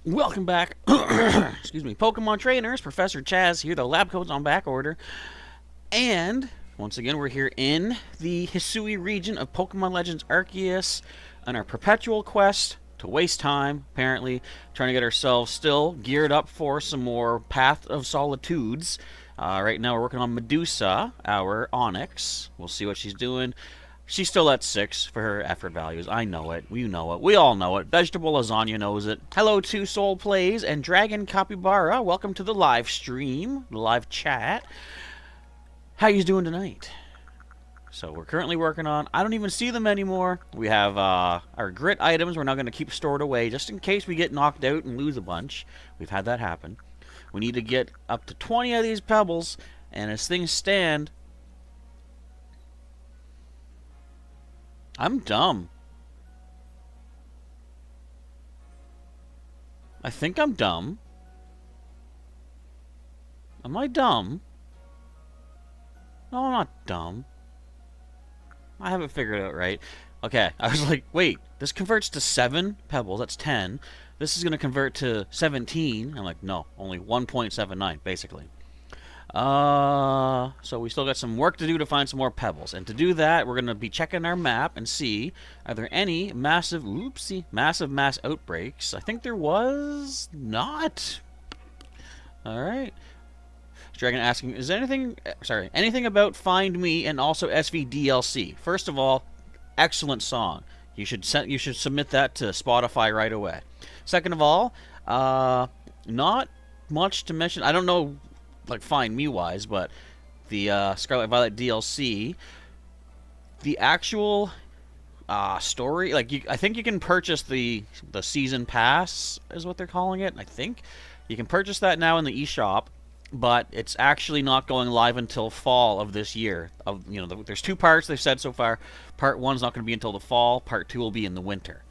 Welcome back. Excuse me. Pokemon Trainers, Professor Chaz here. The lab coat's on back order. And, once again, we're here in the Hisui region of Pokemon Legends Arceus on our perpetual quest to waste time, apparently, trying to get ourselves still geared up for some more Path of Solitudes. Right now we're working on Medusa, our Onyx. We'll see what she's doing. She's still at 6 for her effort values. I know it. You know it. We all know it. Vegetable Lasagna knows it. Hello to Soul Plays and Dragon Capybara. Welcome to the live stream, the live chat. How you doing tonight? So we're currently working on... I don't even see them anymore. We have our grit items we're now going to keep stored away just in case we get knocked out and lose a bunch. We've had that happen. We need to get up to 20 of these pebbles, and as things stand... I'm dumb. I think I'm dumb. Am I dumb? No, I'm not dumb. I haven't figured it out right. Okay, I was like, wait, this converts to 7 pebbles, that's 10. This is going to convert to 17. I'm like, no, only 1.79, basically. So we still got some work to do to find some more pebbles. And to do that, we're going to be checking our map and see, are there any massive mass outbreaks? I think there was not. Alright. Dragon asking, is anything about Find Me and also SV DLC? First of all, excellent song. You should submit that to Spotify right away. Second of all, not much to mention. I don't know, like, Find Me wise, but the Scarlet Violet DLC, the actual story, like, I think you can purchase the season pass, is what they're calling it. I think you can purchase that now in the eShop, but it's actually not going live until fall of this year. There's 2 parts they've said so far. Part 1's not going to be until the fall. Part 2 will be in the winter.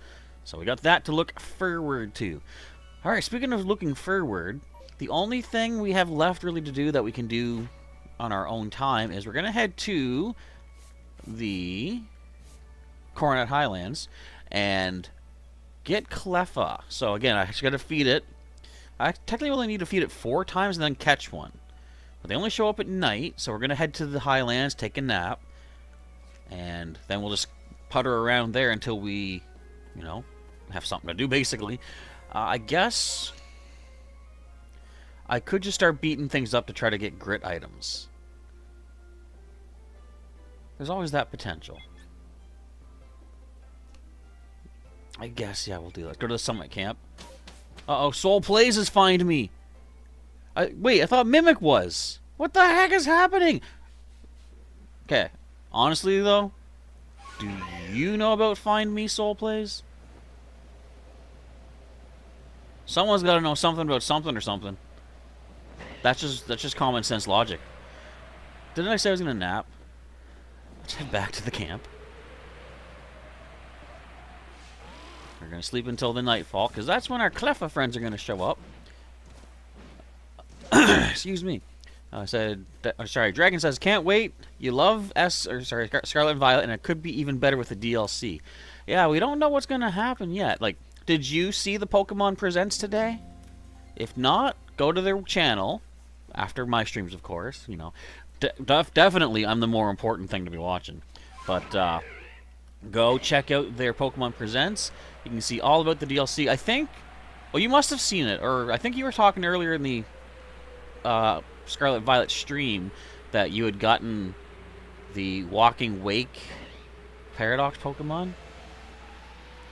So we got that to look forward to. All right, speaking of looking forward, the only thing we have left really to do that we can do on our own time is we're going to head to the Coronet Highlands and get Cleffa. So again, I just got to feed it. I technically only need to feed it 4 times and then catch one. But they only show up at night, so we're going to head to the Highlands, take a nap, and then we'll just putter around there until we, have something to do, basically. I guess I could just start beating things up to try to get grit items. There's always that potential. I guess, yeah, we'll do that. Go to the summit camp. Uh-oh, Soul Plays has Find Me. Wait, I thought Mimic was. What the heck is happening? Okay, honestly, though, do you know about Find Me, Soul Plays? Someone's got to know something about something or something. That's just common sense logic. Didn't I say I was going to nap? Let's head back to the camp. We're going to sleep until the nightfall, because that's when our Cleffa friends are going to show up. Excuse me. Dragon says, can't wait. You love Scarlet and Violet, and it could be even better with the DLC. Yeah, we don't know what's going to happen yet. Like, did you see the Pokemon Presents today? If not, go to their channel, after my streams, of course. Definitely I'm the more important thing to be watching. But, go check out their Pokemon Presents. You can see all about the DLC. I think... Well, you must have seen it. Or I think you were talking earlier in the Scarlet Violet stream that you had gotten the Walking Wake Paradox Pokemon.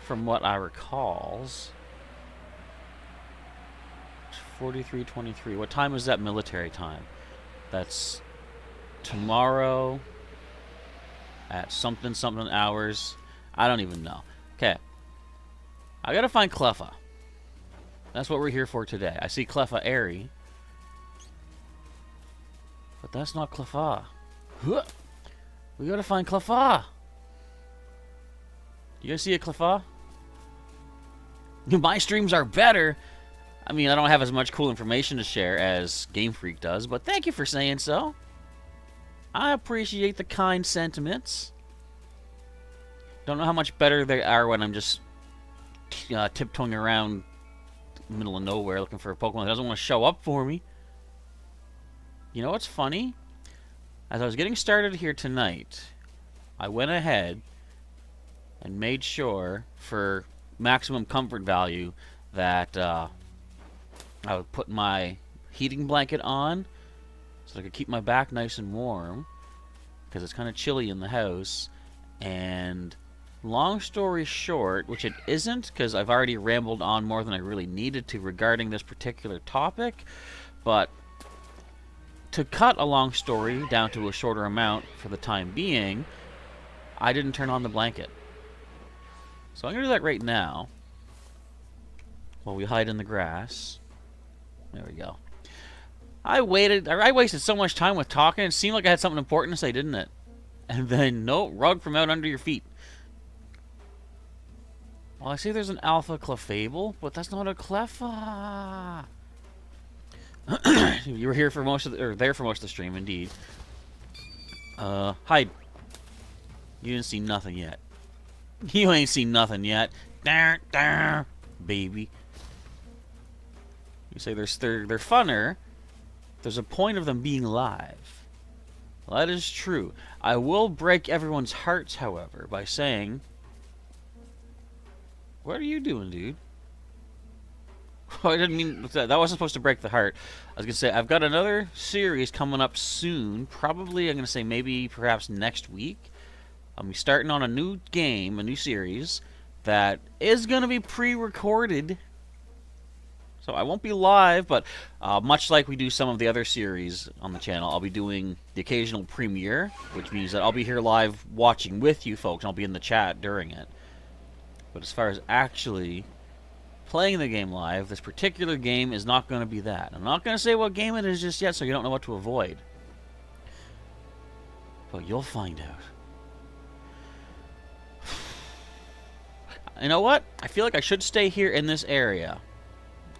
From what I recalls. 43:23. What time is that military time? That's tomorrow at something hours. I don't even know. Okay. I gotta find Cleffa. That's what we're here for today. I see Cleffa Airy. But that's not Cleffa. We gotta find Cleffa. You guys see a Cleffa? My streams are better. I mean, I don't have as much cool information to share as Game Freak does, but thank you for saying so. I appreciate the kind sentiments. Don't know how much better they are when I'm just tiptoeing around middle of nowhere looking for a Pokemon that doesn't want to show up for me. You know what's funny? As I was getting started here tonight, I went ahead and made sure, for maximum comfort value, that I would put my heating blanket on so I could keep my back nice and warm, because it's kind of chilly in the house. And long story short, which it isn't, because I've already rambled on more than I really needed to regarding this particular topic, but to cut a long story down to a shorter amount for the time being, I didn't turn on the blanket. So I'm going to do that right now while we hide in the grass. There we go. I wasted so much time with talking. It seemed like I had something important to say, didn't it? And then, nope, rug from out under your feet. Well, I see there's an Alpha Clefable, but that's not a Cleffa. You were here for most of the, or there for most of the stream, indeed. Hide. You didn't see nothing yet. You ain't seen nothing yet. Baby. You say they're funner. There's a point of them being live. Well, that is true. I will break everyone's hearts, however, by saying, what are you doing, dude? I didn't mean that wasn't supposed to break the heart. I was gonna say I've got another series coming up soon. Probably I'm gonna say maybe perhaps next week. I'll be starting on a new game, a new series that is gonna be pre-recorded. So I won't be live, but much like we do some of the other series on the channel, I'll be doing the occasional premiere, which means that I'll be here live watching with you folks. I'll be in the chat during it. But as far as actually playing the game live, this particular game is not going to be that. I'm not going to say what game it is just yet, so you don't know what to avoid. But you'll find out. You know what? I feel like I should stay here in this area,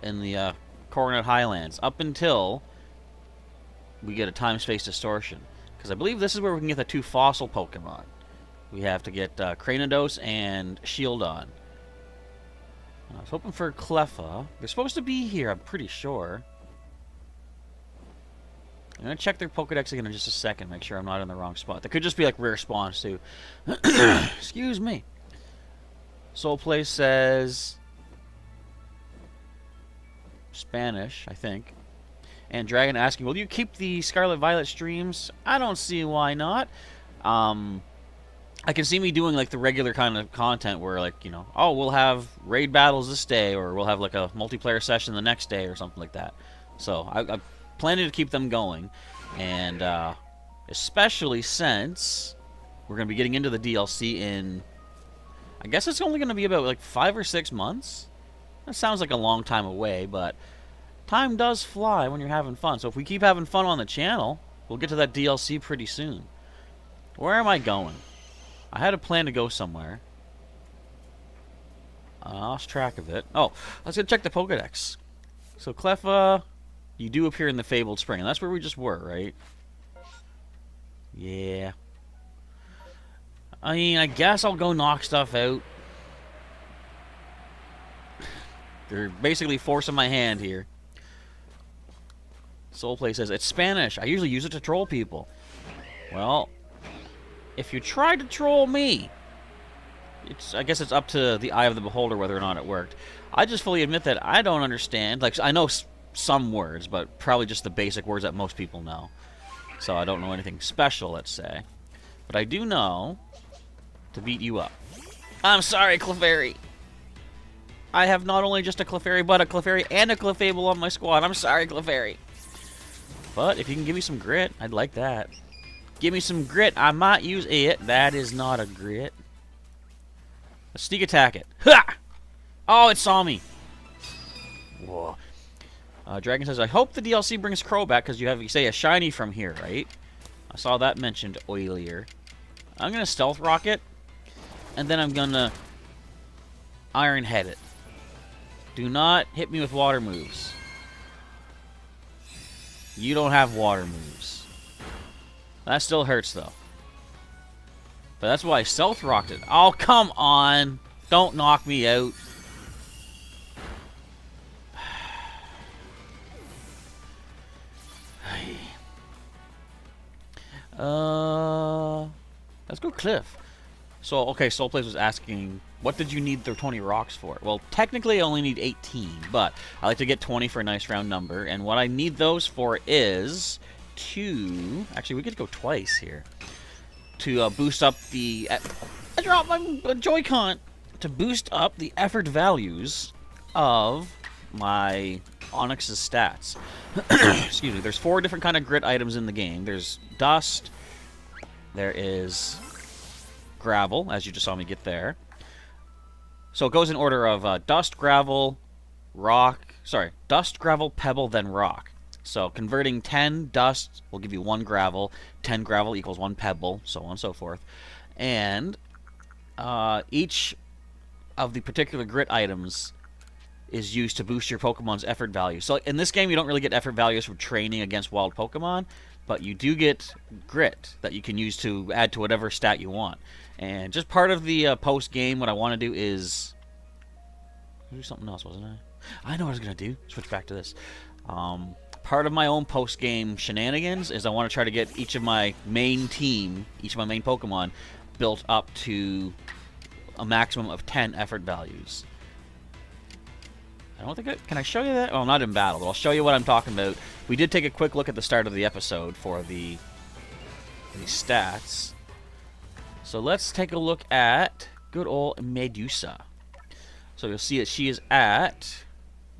in the Coronet Highlands, up until we get a time-space distortion. Because I believe this is where we can get the 2 fossil Pokemon. We have to get Cranidos and Shieldon. I was hoping for Cleffa. They're supposed to be here, I'm pretty sure. I'm going to check their Pokedex again in just a second, make sure I'm not in the wrong spot. They could just be like rare spawns, too. Excuse me. Soulplay says Spanish, I think. And Dragon asking, will you keep the Scarlet Violet streams? I don't see why not. I can see me doing like the regular kind of content where, like, you know, oh, we'll have raid battles this day, or we'll have like a multiplayer session the next day or something like that. So I'm planning to keep them going, and especially since we're going to be getting into the DLC in, I guess it's only going to be about like 5 or 6 months. That sounds like a long time away, but time does fly when you're having fun. So if we keep having fun on the channel, we'll get to that DLC pretty soon. Where am I going? I had a plan to go somewhere. I lost track of it. Oh, let's go check the Pokedex. So Cleffa, you do appear in the Fabled Spring, and that's where we just were, right? Yeah. I mean, I guess I'll go knock stuff out. They're basically forcing my hand here. Soulplay says, it's Spanish. I usually use it to troll people. Well, if you try to troll me, I guess it's up to the eye of the beholder whether or not it worked. I just fully admit that I don't understand. Like, I know some words, but probably just the basic words that most people know. So I don't know anything special, let's say. But I do know to beat you up. I'm sorry, Clefairy. I have not only just a Clefairy, but a Clefairy and a Clefable on my squad. I'm sorry, Clefairy. But if you can give me some grit, I'd like that. Give me some grit. I might use it. That is not a grit. Let's sneak attack it. Ha! Oh, it saw me. Whoa. Dragon says, I hope the DLC brings Crow back because you say a shiny from here, right? I saw that mentioned earlier. I'm going to Stealth Rock it, and then I'm going to Iron Head it. Do not hit me with water moves. You don't have water moves. That still hurts, though. But that's why I Stealth Rocked it. Oh, come on. Don't knock me out. Let's go Cliff. So, okay, Soul Plays was asking, what did you need the 20 rocks for? Well, technically I only need 18, but I like to get 20 for a nice round number, and what I need those for is to... Actually, we could go twice here. To boost up the... I dropped my Joy-Con! To boost up the effort values of my Onyx's stats. Excuse me, there's 4 different kind of grit items in the game. There's dust, there is gravel, as you just saw me get there. So it goes in order of dust, gravel, rock, dust, gravel, pebble, then rock. So converting 10 dust will give you 1 gravel, 10 gravel equals 1 pebble, so on and so forth. And each of the particular grit items is used to boost your Pokemon's effort value. So in this game, you don't really get effort values from training against wild Pokemon, but you do get grit that you can use to add to whatever stat you want. And just part of the post-game, what I want to do is... do something else, wasn't I? I know what I was going to do. Switch back to this. Part of my own post-game shenanigans is I want to try to get each of my main team, each of my main Pokemon, built up to a maximum of 10 effort values. I don't think can I show you that? Well, not in battle, but I'll show you what I'm talking about. We did take a quick look at the start of the episode for the stats. So let's take a look at good old Medusa. So you'll see that she is at...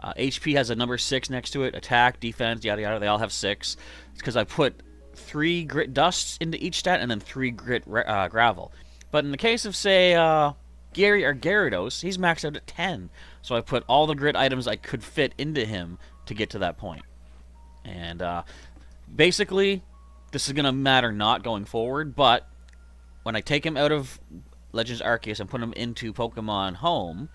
HP has a number 6 next to it. Attack, defense, yada yada, they all have 6. It's because I put 3 grit dusts into each stat and then 3 grit gravel. But in the case of, say, Gary or Gyarados, he's maxed out at 10. So I put all the grit items I could fit into him to get to that point. And basically, this is going to matter not going forward, but when I take him out of Legends Arceus and put him into Pokemon Home,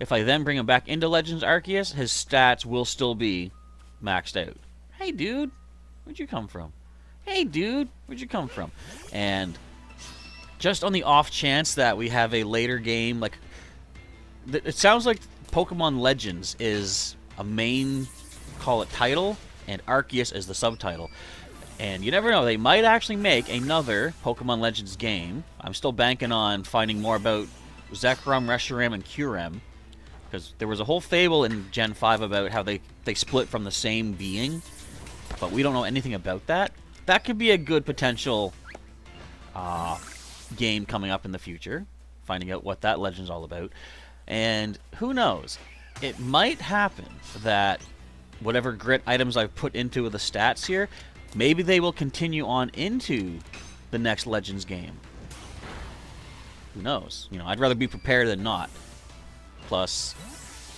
if I then bring him back into Legends Arceus, his stats will still be maxed out. Hey, dude, where'd you come from? Hey, dude, where'd you come from? And just on the off chance that we have a later game, like, it sounds like Pokemon Legends is a main, call it title, and Arceus is the subtitle. And you never know, they might actually make another Pokemon Legends game. I'm still banking on finding more about Zekrom, Reshiram, and Kyurem, because there was a whole fable in Gen 5 about how they split from the same being, but we don't know anything about that. That could be a good potential game coming up in the future, finding out what that legend's all about. And who knows, it might happen that whatever grit items I've put into the stats here, maybe they will continue on into the next Legends game. Who knows? You know, I'd rather be prepared than not. Plus,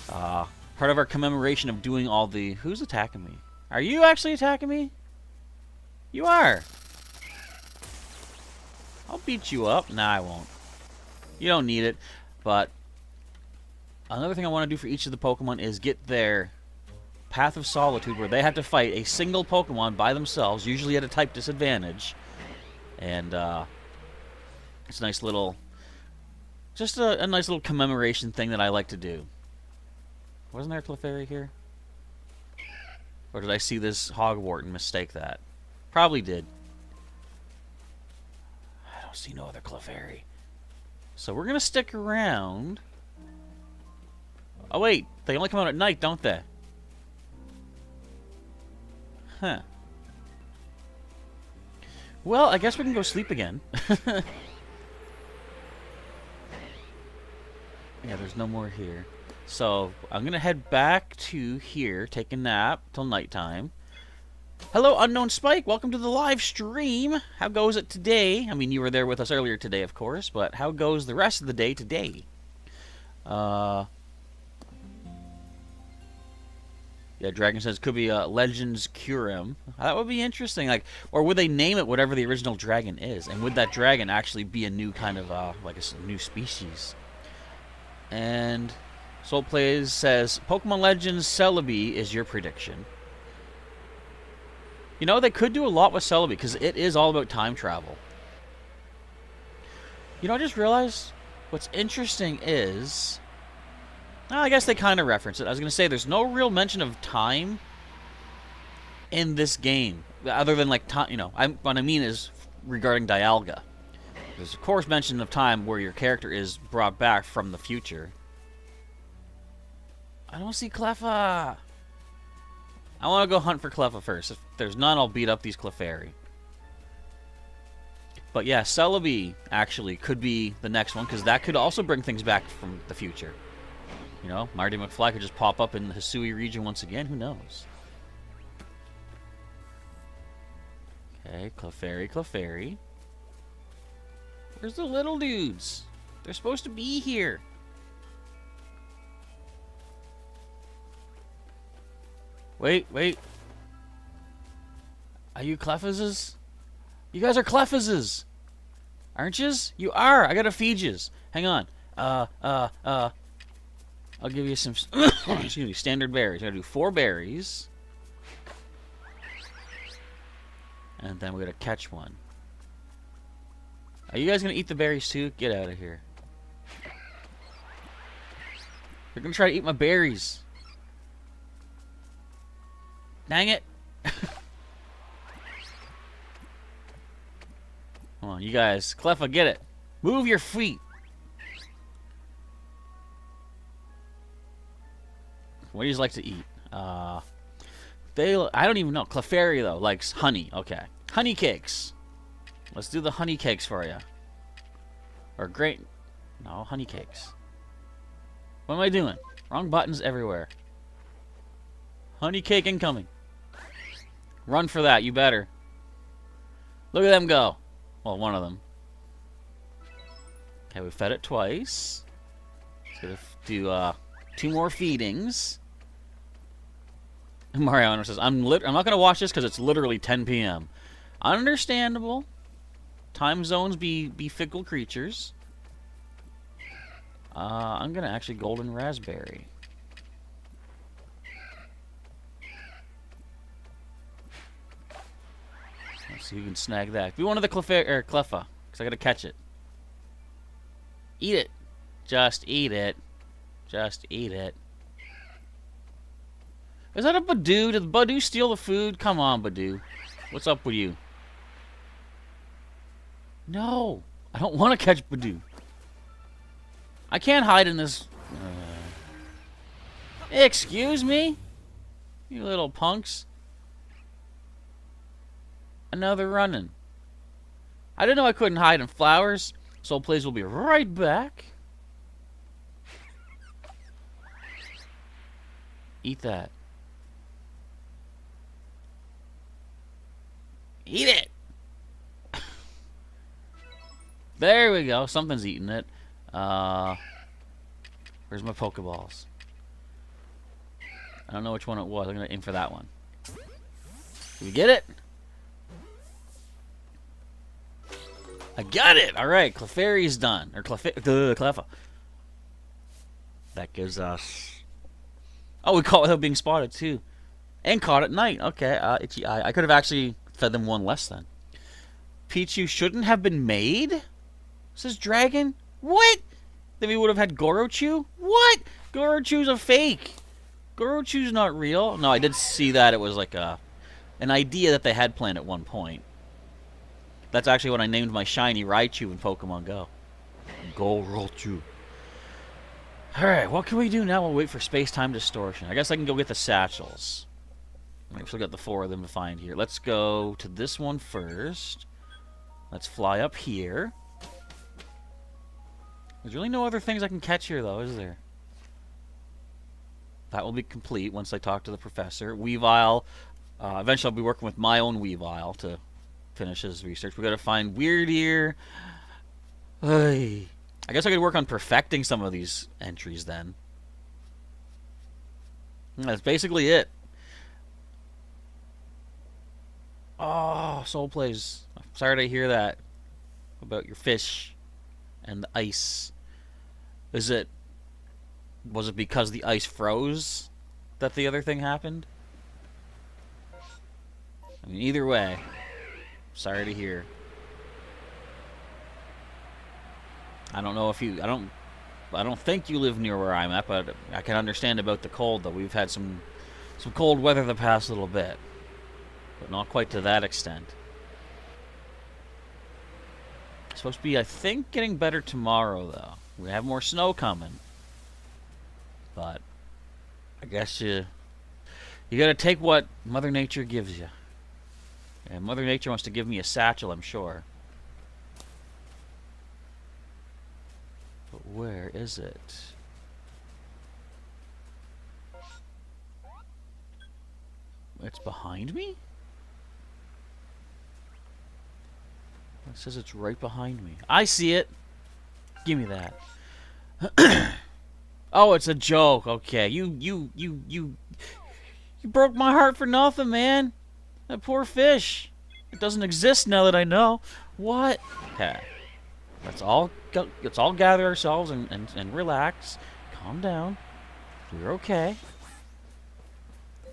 part of our commemoration of doing all the... Who's attacking me? Are you actually attacking me? You are. I'll beat you up. Nah, I won't. You don't need it. But another thing I want to do for each of the Pokemon is get their Path of Solitude, where they have to fight a single Pokemon by themselves, usually at a type disadvantage. And it's a nice little... just a nice little commemoration thing that I like to do. Wasn't there a Clefairy here? Or did I see this Hogwart and mistake that? Probably did. I don't see no other Clefairy. So we're going to stick around. Oh wait, they only come out at night, don't they? Huh. Well, I guess we can go sleep again. Yeah, there's no more here. So, I'm going to head back to here, take a nap till nighttime. Hello, Unknown Spike. Welcome to the live stream. How goes it today? I mean, you were there with us earlier today, of course, but how goes the rest of the day today? Yeah, Dragon says could be Legends Kyurem. That would be interesting. Like, or would they name it whatever the original dragon is? And would that dragon actually be a new kind of, like a new species? And Soul Plays says, Pokemon Legends Celebi is your prediction. You know, they could do a lot with Celebi, because it is all about time travel. You know, I just realized what's interesting is... I guess they kind of reference it. I was going to say, there's no real mention of time in this game. Other than, like, time, you know, what I mean is regarding Dialga. There's, of course, mention of time where your character is brought back from the future. I don't see Cleffa. I want to go hunt for Cleffa first. If there's none, I'll beat up these Clefairy. But yeah, Celebi actually could be the next one, because that could also bring things back from the future. You know, Marty McFly could just pop up in the Hisui region once again. Who knows? Okay, Clefairy, Clefairy. Where's the little dudes? They're supposed to be here. Wait, wait. Are you Cleffazes? You guys are Cleffazes! Aren't yous? You are! I gotta feed yous. Hang on. I'll give you some excuse me, standard berries. I gotta do 4 berries. And then we're gonna catch one. Are you guys gonna eat the berries too? Get out of here. They're gonna try to eat my berries. Dang it. Come on, you guys. Cleffa, get it. Move your feet. What do you like to eat? I don't even know. Clefairy, though, likes honey. Okay. Honey cakes. Let's do the honey cakes for you. Or great. No, honey cakes. What am I doing? Wrong buttons everywhere. Honey cake incoming. Run for that, you better. Look at them go. Well, one of them. Okay, we fed it twice. Let's do 2 more feedings. Mariano says, I'm not going to watch this because it's literally 10 p.m. Understandable. Time zones be fickle creatures. I'm going to actually golden raspberry. Let's see who can snag that. Be one of the Cleffa, because I got to catch it. Eat it. Just eat it. Just eat it. Is that a Badoo? Did Badoo steal the food? Come on, Badoo. What's up with you? No. I don't want to catch Badoo. I can't hide in this. Excuse me? You little punks. And now they're running. I didn't know I couldn't hide in flowers. Soul Plays will be right back. Eat that. Eat it! There we go. Something's eating it. Where's my Pokeballs? I don't know which one it was. I'm going to aim for that one. Did we get it? I got it! Alright, Clefairy's done. Or Cleffa. That gives us... Oh, we caught without being spotted, too. And caught at night. Okay, itchy eye. I could have actually fed them one less, then. Pichu shouldn't have been made? Says Dragon? What? Then we would have had Gorochu? What? Gorochu's a fake. Gorochu's not real. No, I did see that. It was like an idea that they had planned at one point. That's actually what I named my shiny Raichu in Pokemon Go. Gorochu. Alright, what can we do now? We'll wait for space-time distortion. I guess I can go get the satchels. We've still got the 4 of them to find here. Let's go to this one first. Let's fly up here. There's really no other things I can catch here, though, is there? That will be complete once I talk to the professor. Weavile. Eventually I'll be working with my own Weavile to finish his research. We got to find Weird Ear. Ay. I guess I could work on perfecting some of these entries then. That's basically it. Oh, Soul Plays. I'm sorry to hear that about your fish and the ice. Was it because the ice froze that the other thing happened? I mean, either way, sorry to hear. I don't know if you... I don't think you live near where I'm at, but I can understand about the cold, though. We've had some cold weather the past little bit. But not quite to that extent. supposed to be, I think, getting better tomorrow, though. We have more snow coming. But I guess you gotta take what Mother Nature gives you. And Mother Nature wants to give me a satchel, I'm sure. But where is it? It's behind me? It says it's right behind me. I see it. Give me that. Oh, it's a joke. Okay, you broke my heart for nothing, man. That poor fish. It doesn't exist now that I know. What? Okay. Let's all gather ourselves and relax. Calm down. We're okay.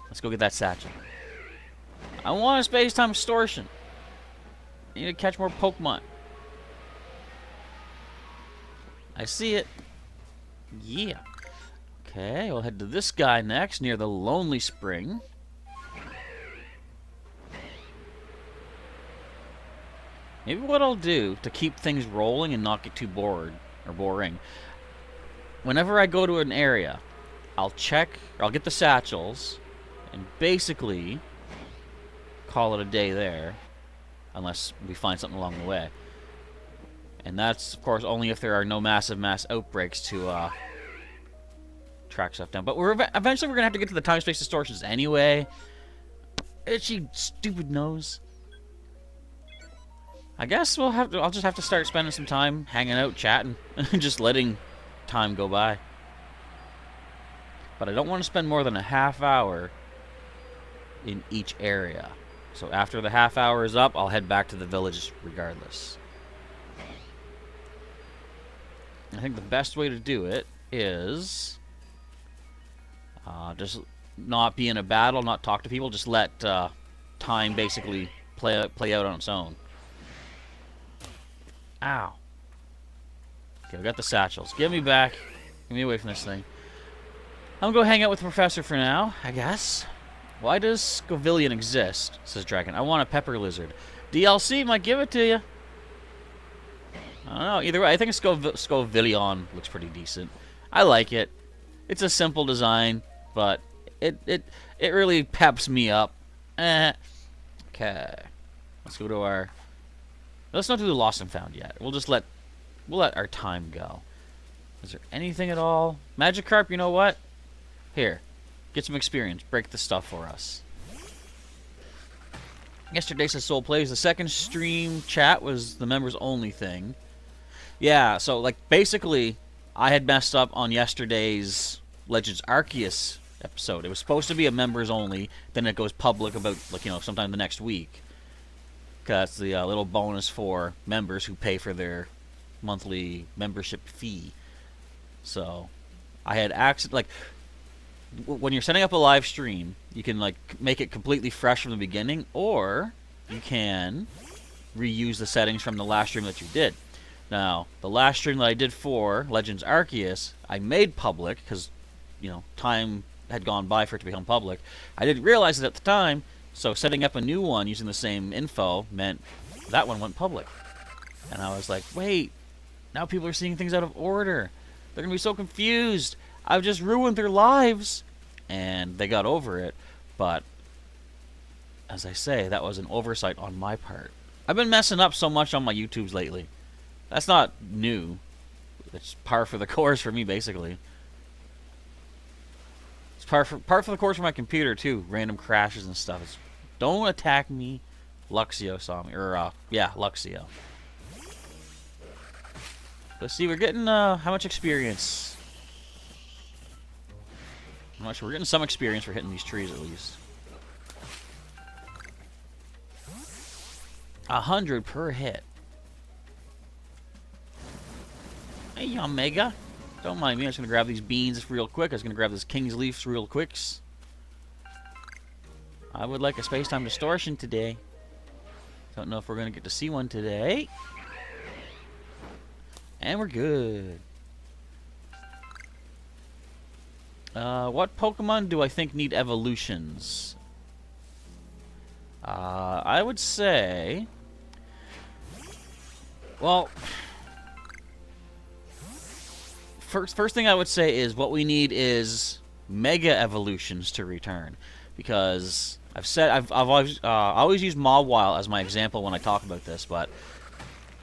Let's go get that satchel. I want a space-time distortion. I need to catch more Pokemon. I see it. Yeah. Okay, we'll head to this guy next, near the Lonely Spring. Maybe what I'll do to keep things rolling and not get too bored or boring. Whenever I go to an area, I'll check, or I'll get the satchels, and basically call it a day there, unless we find something along the way. And that's, of course, only if there are no mass outbreaks to track stuff down. But eventually we're going to have to get to the time-space distortions anyway. Itchy, stupid nose. I guess I'll just have to start spending some time hanging out, chatting, and just letting time go by. But I don't want to spend more than a half hour in each area. So after the half hour is up, I'll head back to the village regardless. I think the best way to do it is just not be in a battle, not talk to people, just let time basically play out on its own. Ow. Okay, we got the satchels. Give me back. Get me away from this thing. I'm gonna go hang out with the professor for now, I guess. Why does Scovillion exist? Says Dragon. I want a pepper lizard. DLC might give it to you. I don't know. Either way, I think Scovillion looks pretty decent. I like it. It's a simple design, but it really peps me up. Okay. Let's go to our... Let's not do the Lost and Found yet. We'll let our time go. Is there anything at all? Magikarp, you know what? Here. Get some experience. Break the stuff for us. Yesterday says Soul Plays. The second stream chat was the members only thing. Yeah, so like basically I had messed up on yesterday's Legends Arceus episode. It was supposed to be a members only, then it goes public about sometime the next week. Cause the little bonus for members who pay for their monthly membership fee. So I had when you're setting up a live stream, you can make it completely fresh from the beginning, or you can reuse the settings from the last stream that you did. Now, the last stream that I did for Legends Arceus, I made public because, time had gone by for it to become public. I didn't realize it at the time, so setting up a new one using the same info meant that one went public. And I was like, wait, now people are seeing things out of order. They're going to be so confused. I've just ruined their lives. And they got over it, but as I say, that was an oversight on my part. I've been messing up so much on my YouTubes lately. That's not new. It's par for the course for me, basically. It's par for the course for my computer, too. Random crashes and stuff. Don't attack me. Luxio saw me. Yeah, Luxio. Let's see, we're getting, how much experience? I'm not sure. We're getting some experience for hitting these trees, at least. 100 per hit. Hey, Omega. Don't mind me. I'm just going to grab these beans real quick. I was going to grab this King's Leafs real quicks. I would like a space-time distortion today. Don't know if we're going to get to see one today. And we're good. What Pokemon do I think need evolutions? I would say Well, first thing I would say is what we need is mega evolutions to return, because I've always used Mawile as my example when I talk about this, but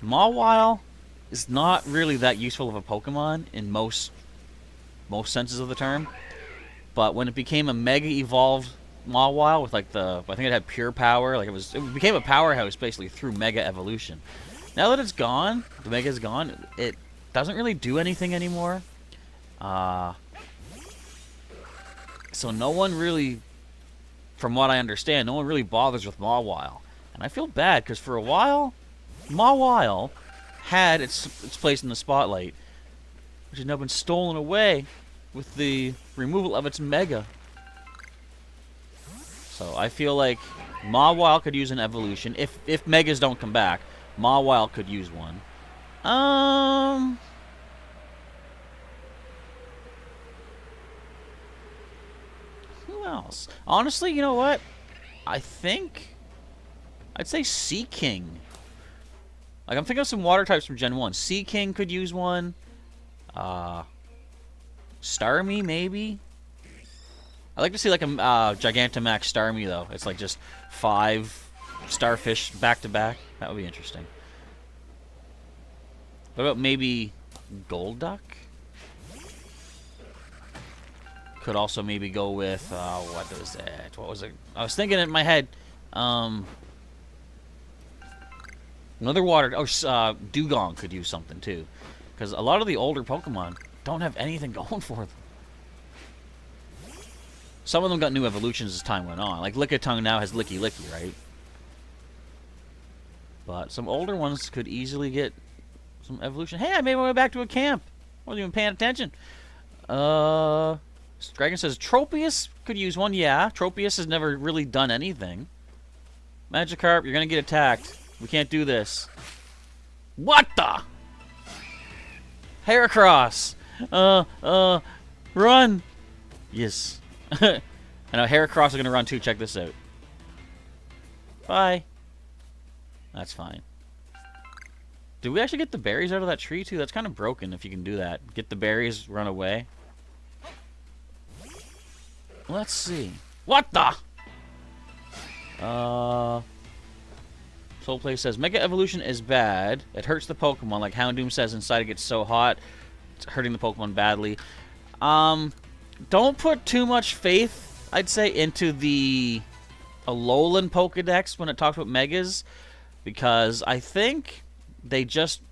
Mawile is not really that useful of a Pokemon in most senses of the term. But when it became a mega evolved Mawile with like I think it had pure power, like it became a powerhouse basically through mega evolution. Now that it's gone, the mega is gone, it doesn't really do anything anymore. So no one really, from what I understand, no one really bothers with Mawile. And I feel bad, because for a while, Mawile had its place in the spotlight, which has now been stolen away with the removal of its mega. So I feel like Mawile could use an evolution. If megas don't come back, Mawile could use one. Who else? Honestly, you know what? I think I'd say Sea King. Like, I'm thinking of some water types from Gen 1. Sea King could use one. Starmie, maybe? I'd like to see, like, a Gigantamax Starmie, though. It's, like, just 5 starfish back-to-back. That would be interesting. What about maybe Golduck? Could also maybe go with, what was it? What was it? I was thinking in my head, another water... Oh, Dugong could use something, too. Because a lot of the older Pokemon don't have anything going for them. Some of them got new evolutions as time went on. Like, Lickitung now has Licky Licky, right? But some older ones could easily get some evolution. Hey, I made my way back to a camp. Wasn't even paying attention. Dragon says Tropius could use one. Yeah, Tropius has never really done anything. Magikarp, you're gonna get attacked. We can't do this. What the? Heracross! Run! Yes. I know Heracross is gonna run too. Check this out. Bye. That's fine. Did we actually get the berries out of that tree too? That's kind of broken if you can do that. Get the berries, run away. Let's see. What the? Soulplay says, Mega Evolution is bad. It hurts the Pokemon. Like Houndoom says, inside it gets so hot. It's hurting the Pokemon badly. Don't put too much faith, I'd say, into the Alolan Pokedex when it talks about Megas. Because I think they just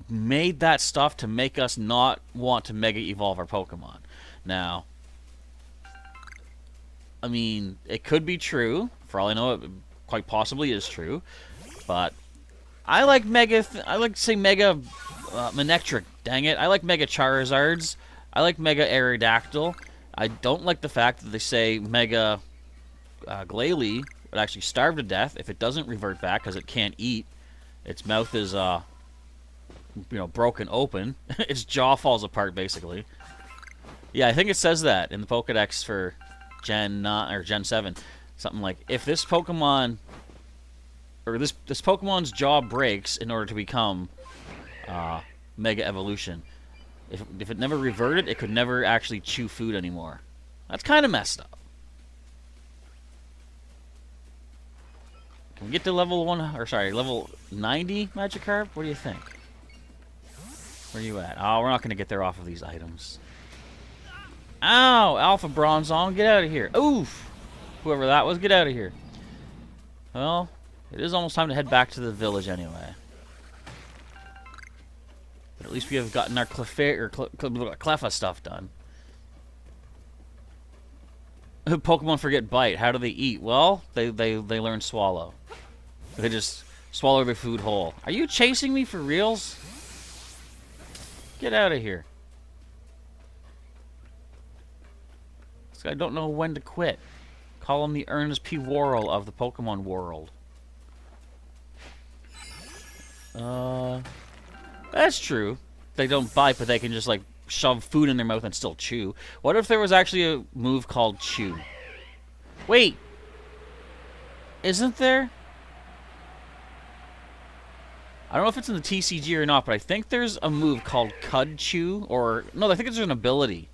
made that stuff to make us not want to Mega Evolve our Pokemon. Now, I mean, it could be true. For all I know, it quite possibly is true. But I like I like to say Mega Manectric. Dang it. I like Mega Charizards. I like Mega Aerodactyl. I don't like the fact that they say Mega Glalie would actually starve to death if it doesn't revert back because it can't eat. Its mouth is, broken open. Its jaw falls apart, basically. Yeah, I think it says that in the Pokedex for Gen 9 or Gen 7. Something like, if this Pokemon, or this Pokemon's jaw breaks in order to become Mega Evolution, if it never reverted, it could never actually chew food anymore. That's kind of messed up. Can we get to level 90 Magikarp? What do you think? Where are you at? Oh, we're not going to get there off of these items. Ow! Alpha Bronzong, get out of here. Oof! Whoever that was, get out of here. Well, it is almost time to head back to the village anyway. But at least we have gotten our Cleffa stuff done. Pokemon forget bite. How do they eat? Well, they learn swallow. They just swallow their food whole. Are you chasing me for reals? Get out of here. This guy don't know when to quit. Call him the Ernest P. Worrell of the Pokemon world. That's true. They don't bite, but they can just, like, shove food in their mouth and still chew. What if there was actually a move called Chew? Wait! Isn't there? I don't know if it's in the TCG or not, but I think there's a move called Cud Chew, or no, I think it's an ability.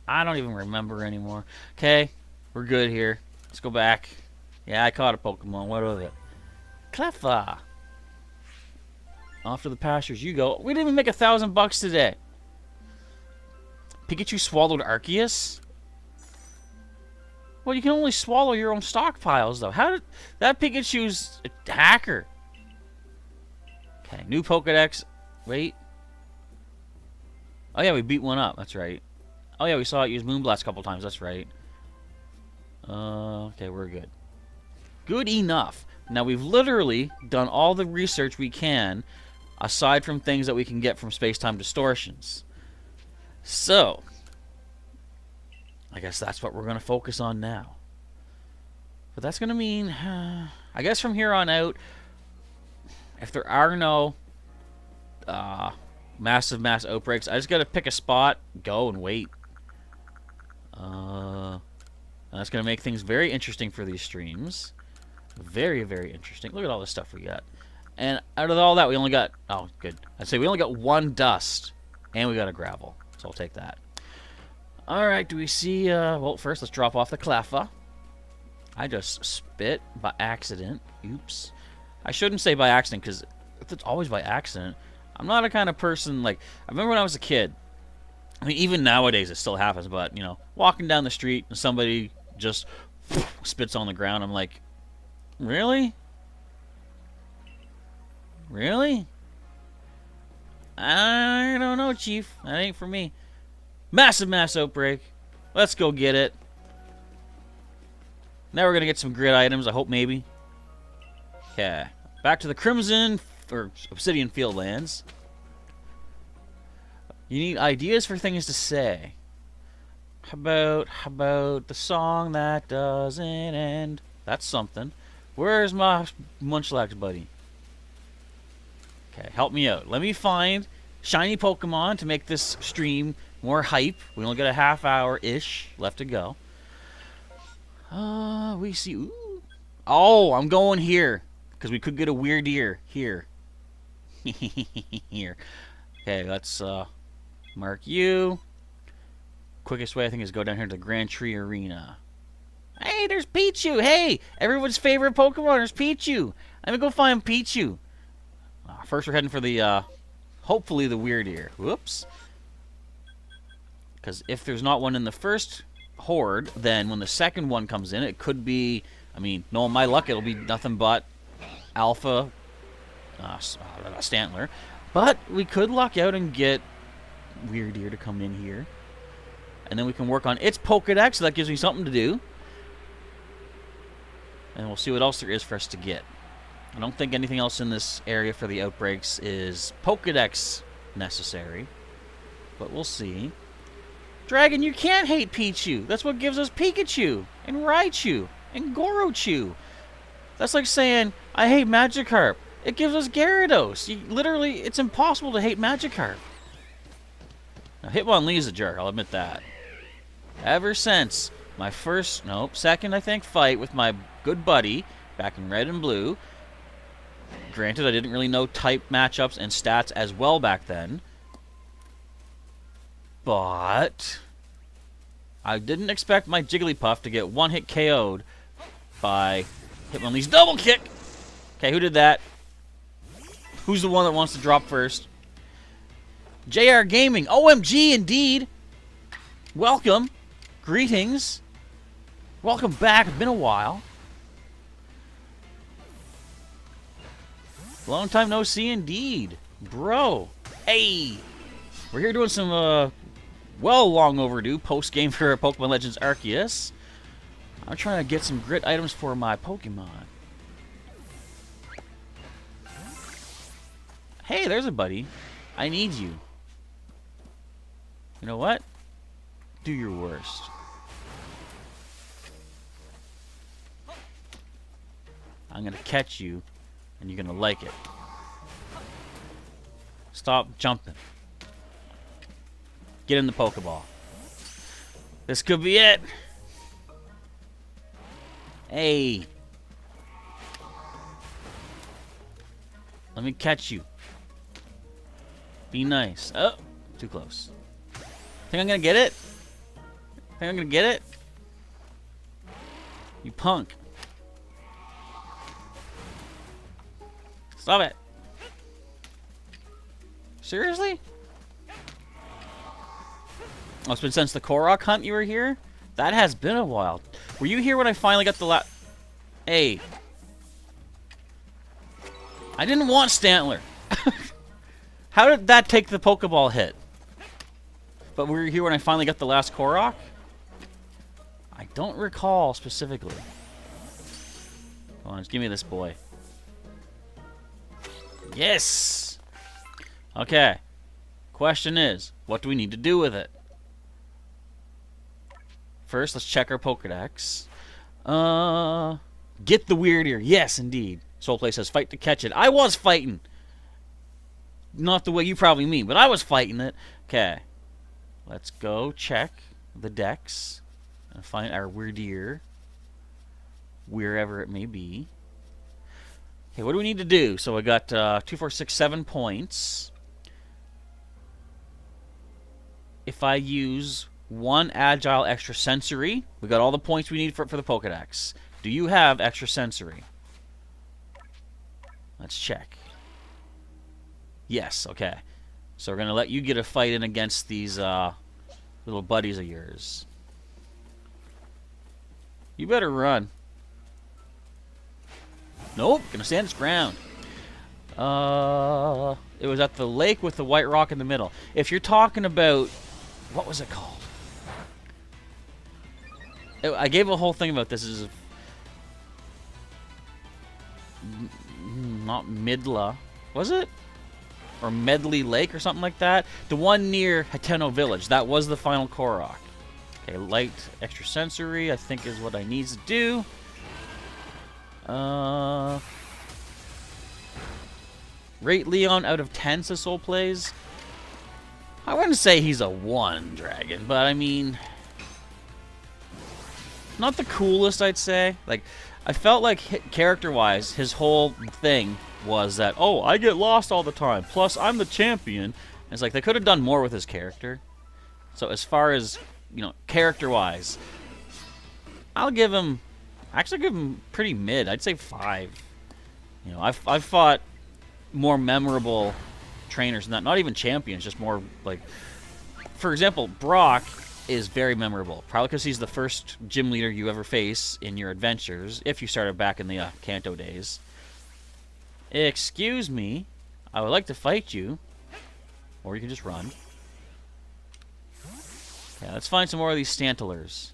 I don't even remember anymore. Okay, we're good here. Let's go back. Yeah, I caught a Pokemon. What was it? Cleffa. Off to the pastures you go. We didn't even make $1,000 today. Pikachu swallowed Arceus? Well, you can only swallow your own stockpiles, though. How did... That Pikachu's a hacker. Okay, new Pokedex. Wait. Oh, yeah, we beat one up. That's right. Oh, yeah, we saw it use Moonblast a couple times. That's right. Okay, we're good. Good enough. Now, we've literally done all the research we can, aside from things that we can get from space-time distortions. So, I guess that's what we're going to focus on now. But that's going to mean, I guess from here on out, if there are no massive mass outbreaks, I just got to pick a spot, go, and wait. That's going to make things very interesting for these streams. Very, very interesting. Look at all the stuff we got. And out of all that, we only got... Oh, good. I'd say we only got one dust. And we got a gravel. So I'll take that. Alright, do we see... well, first, let's drop off the Cleffa. I just spit by accident. Oops. I shouldn't say by accident, because it's always by accident. I'm not a kind of person, like... I remember when I was a kid. I mean, even nowadays it still happens, but, you know, walking down the street and somebody just spits on the ground, I'm like... Really? Really? I don't know, Chief. That ain't for me. Massive mass outbreak. Let's go get it. Now we're going to get some grid items, I hope, maybe. Okay. Back to the Crimson, or Obsidian Fieldlands. You need ideas for things to say. How about the song that doesn't end? That's something. Where's my Munchlax buddy? Okay, help me out. Let me find shiny Pokemon to make this stream more hype. We only got a half hour-ish left to go. We see... Ooh. Oh, I'm going here. Because we could get a weird ear. Here. Here. Okay, let's mark you. Quickest way, I think, is go down here to the Grand Tree Arena. Hey, there's Pichu. Hey, everyone's favorite Pokemon. There's Pichu. Let me go find Pichu. First, we're heading for the, hopefully the weird ear. Whoops. Because if there's not one in the first horde, then when the second one comes in, it could be, I mean, knowing my luck, it'll be nothing but Alpha Stantler. But we could luck out and get weird ear to come in here. And then we can work on its Pokedex, so that gives me something to do. And we'll see what else there is for us to get. I don't think anything else in this area for the outbreaks is Pokedex necessary. But we'll see. Dragon, you can't hate Pichu. That's what gives us Pikachu, and Raichu, and Gorochu. That's like saying, I hate Magikarp. It gives us Gyarados. Literally, it's impossible to hate Magikarp. Now, Hitmonlee's a jerk, I'll admit that. Ever since my first, second, I think, fight with my good buddy back in Red and Blue. Granted, I didn't really know type matchups and stats as well back then. But I didn't expect my Jigglypuff to get one-hit KO'd by Hitmonlee's double kick. Okay, who did that? Who's the one that wants to drop first? JR Gaming. OMG, indeed. Welcome. Greetings. Welcome back. It's been a while. Long time no see, indeed. Bro. Hey. We're here doing some, well, long overdue post-game for Pokémon Legends Arceus. I'm trying to get some grit items for my Pokemon. Hey, there's a buddy. I need you. You know what? Do your worst. I'm gonna catch you, and you're gonna like it. Stop jumping. Get in the Pokeball. This could be it. Hey. Let me catch you. Be nice. Oh, too close. Think I'm gonna get it? Think I'm gonna get it? You punk. Stop it. Seriously? Oh, it's been since the Korok hunt you were here? That has been a while. Were you here when I finally got the Hey. I didn't want Stantler. How did that take the Pokeball hit? But were you here when I finally got the last Korok? I don't recall specifically. Come on, just give me this boy. Yes! Okay. Question is, what do we need to do with it? First, let's check our Pokedex. Get the weird ear. Yes, indeed. Soulplay says, fight to catch it. I was fighting. Not the way you probably mean, but I was fighting it. Okay. Let's go check the dex and find our weird ear. Wherever it may be. Okay, what do we need to do? So we got 2, 4, 6, 7 points. If I use 1 agile extra sensory, we got all the points we need for the Pokedex. Do you have extra sensory? Let's check. Yes, okay. So we're going to let you get a fight in against these little buddies of yours. You better run. Nope, gonna stand its ground. It was at the lake with the white rock in the middle. If you're talking about... What was it called? I gave a whole thing about this. This is not Midla. Was it? Or Medley Lake or something like that? The one near Hateno Village. That was the final Korok. Okay, light extrasensory, I think is what I need to do. Rate Leon out of 10, says Soul Plays. I wouldn't say he's a 1 dragon, but I mean... Not the coolest, I'd say. Like, I felt like character-wise, his whole thing was that, oh, I get lost all the time, plus I'm the champion. And it's like, they could have done more with his character. So as far as, you know, character-wise, I'll give him... Actually give him pretty mid. I'd say 5. You know, I've fought more memorable trainers than that. Not even champions, just more like... For example, Brock is very memorable. Probably because he's the first gym leader you ever face in your adventures, if you started back in the Kanto days. Excuse me. I would like to fight you. Or you can just run. Okay, let's find some more of these Stantlers.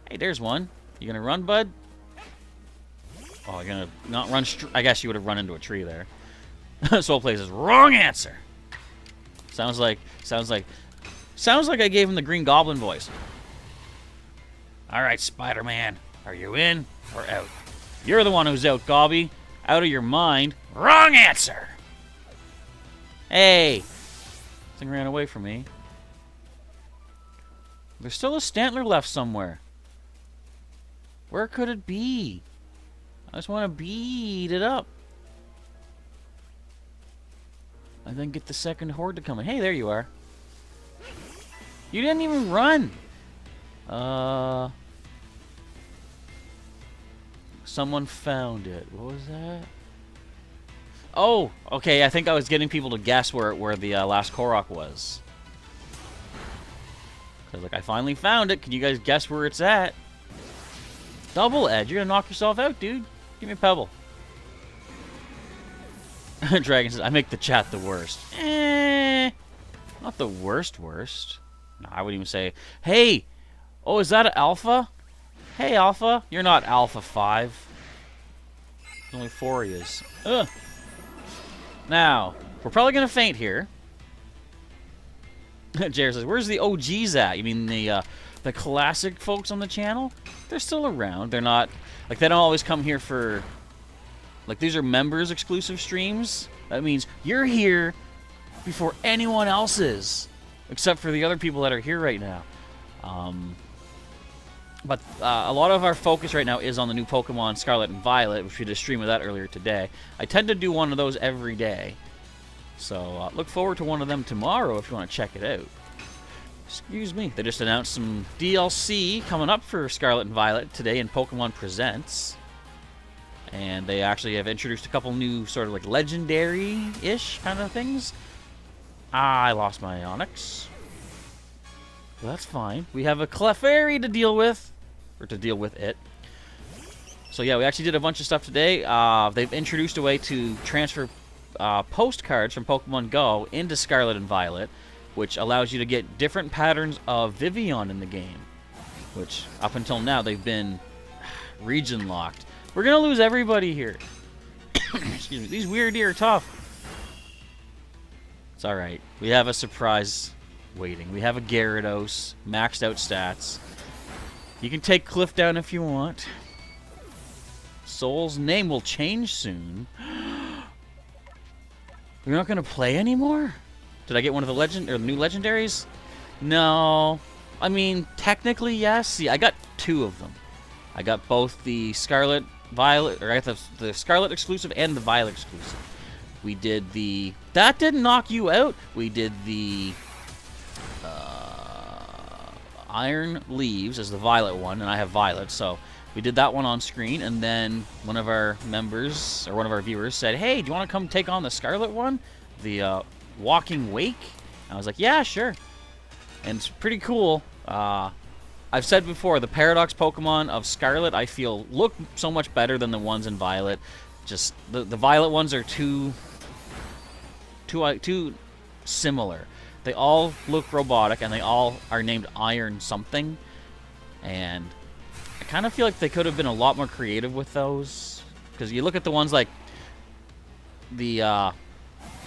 Hey, there's one. You gonna run, bud? Oh, you're gonna not run I guess you would have run into a tree there. Soul Plays is wrong answer. Sounds like I gave him the Green Goblin voice. Alright, Spider-Man. Are you in or out? You're the one who's out, Gobby. Out of your mind. Wrong answer! Hey! This thing ran away from me. There's still a Stantler left somewhere. Where could it be? I just want to beat it up. And then get the second horde to come in. Hey, there you are. You didn't even run. Someone found it. What was that? Oh, okay. I think I was getting people to guess where the last Korok was. Cause like I finally found it. Can you guys guess where it's at? Double edge. You're gonna knock yourself out, dude. Give me a pebble. Dragon says, I make the chat the worst. Not the worst. No, I wouldn't even say, hey, oh, is that an alpha? Hey, alpha. You're not alpha 5. There's only 4 of yous. Ugh. Now, we're probably gonna faint here. Jared says, where's the OGs at? You mean the classic folks on the channel? They're still around. They're not, like, they don't always come here for, like, these are members exclusive streams. That means you're here before anyone else is, except for the other people that are here right now. But a lot of our focus right now is on the new Pokemon Scarlet and Violet, which we did a stream of that earlier today. I tend to do one of those every day. So look forward to one of them tomorrow if you want to check it out. Excuse me. They just announced some DLC coming up for Scarlet and Violet today in Pokemon Presents. And they actually have introduced a couple new sort of like legendary-ish kind of things. I lost my Onix. Well, that's fine. We have a Clefairy to deal with. Or to deal with it. So yeah, we actually did a bunch of stuff today. They've introduced a way to transfer postcards from Pokemon Go into Scarlet and Violet, which allows you to get different patterns of Vivian in the game. Which, up until now, they've been region locked. We're gonna lose everybody here. Excuse me. These weird are tough. It's alright. We have a surprise waiting. We have a Gyarados, maxed out stats. You can take Cliff down if you want. Soul's name will change soon. You're not gonna play anymore? Did I get one of the new legendaries? No. I mean, technically yes. See, I got 2 of them. I got both the Scarlet Violet, or I got the Scarlet exclusive and the Violet exclusive. We did the... That didn't knock you out. We did the Iron Leaves as the Violet one, and I have Violet, so we did that one on screen, and then one of our members, or one of our viewers said, hey, do you want to come take on the Scarlet one? The Walking Wake? I was like, yeah, sure. And it's pretty cool. I've said before, the Paradox Pokemon of Scarlet, I feel, look so much better than the ones in Violet. Just, the Violet ones are too similar. They all look robotic, and they all are named Iron something. And I kind of feel like they could have been a lot more creative with those. Because you look at the ones like the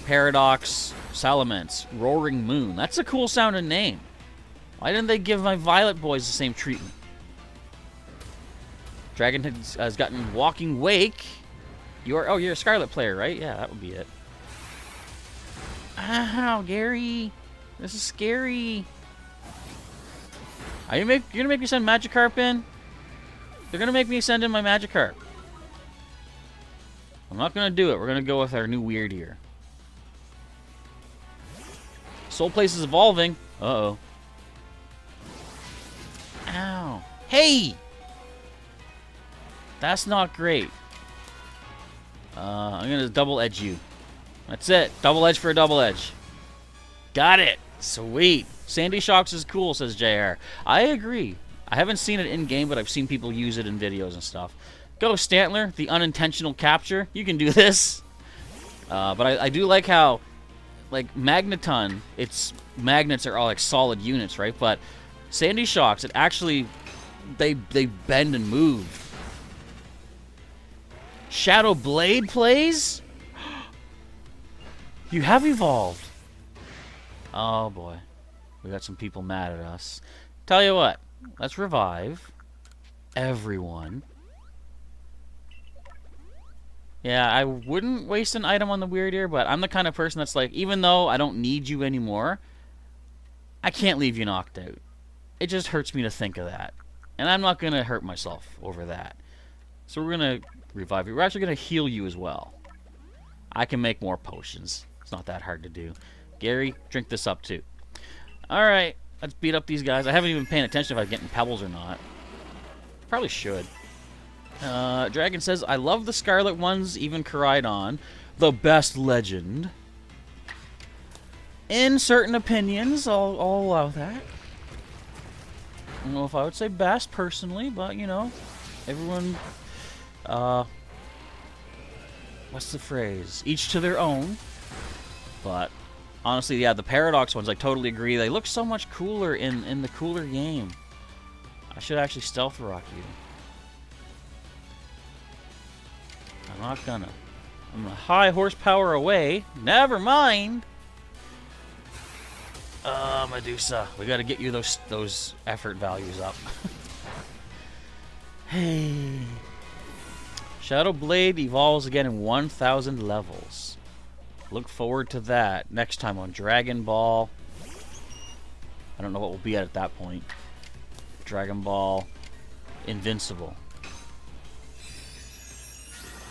Paradox Salamence, Roaring Moon. That's a cool sounding name. Why didn't they give my Violet boys the same treatment? Dragon has gotten Walking Wake. You're a Scarlet player, right? Yeah, that would be it. Ow, Gary. This is scary. You're gonna make me send Magikarp in? They're gonna make me send in my Magikarp. I'm not gonna do it. We're gonna go with our new weird here. Soul Place is evolving. Uh-oh. Ow. Hey! That's not great. I'm gonna double edge you. That's it. Double edge for a double edge. Got it. Sweet. Sandy Shocks is cool, says JR. I agree. I haven't seen it in-game, but I've seen people use it in videos and stuff. Go, Stantler, the unintentional capture. You can do this. But I do like how, like, Magneton, its magnets are all, like, solid units, right? But Sandy Shocks, it actually, they bend and move. Shadow Blade plays? You have evolved. Oh, boy. We got some people mad at us. Tell you what. Let's revive everyone. Yeah, I wouldn't waste an item on the weird ear, but I'm the kind of person that's like, even though I don't need you anymore, I can't leave you knocked out. It just hurts me to think of that. And I'm not going to hurt myself over that. So we're going to revive you. We're actually going to heal you as well. I can make more potions. It's not that hard to do. Gary, drink this up too. Alright, let's beat up these guys. I haven't even paying attention if I'm getting pebbles or not. Probably should. Dragon says, I love the Scarlet ones, even Koraidon. The best legend. In certain opinions, I'll allow that. I don't know if I would say best personally, but you know, everyone, what's the phrase? Each to their own. But honestly, yeah, the Paradox ones, I totally agree. They look so much cooler in the cooler game. I should actually stealth rock you. I'm not gonna. I'm a high horsepower away. Never mind. Medusa, we gotta get you those effort values up. Hey. Shadow Blade evolves again in 1,000 levels. Look forward to that next time on Dragon Ball. I don't know what we'll be at that point. Dragon Ball invincible.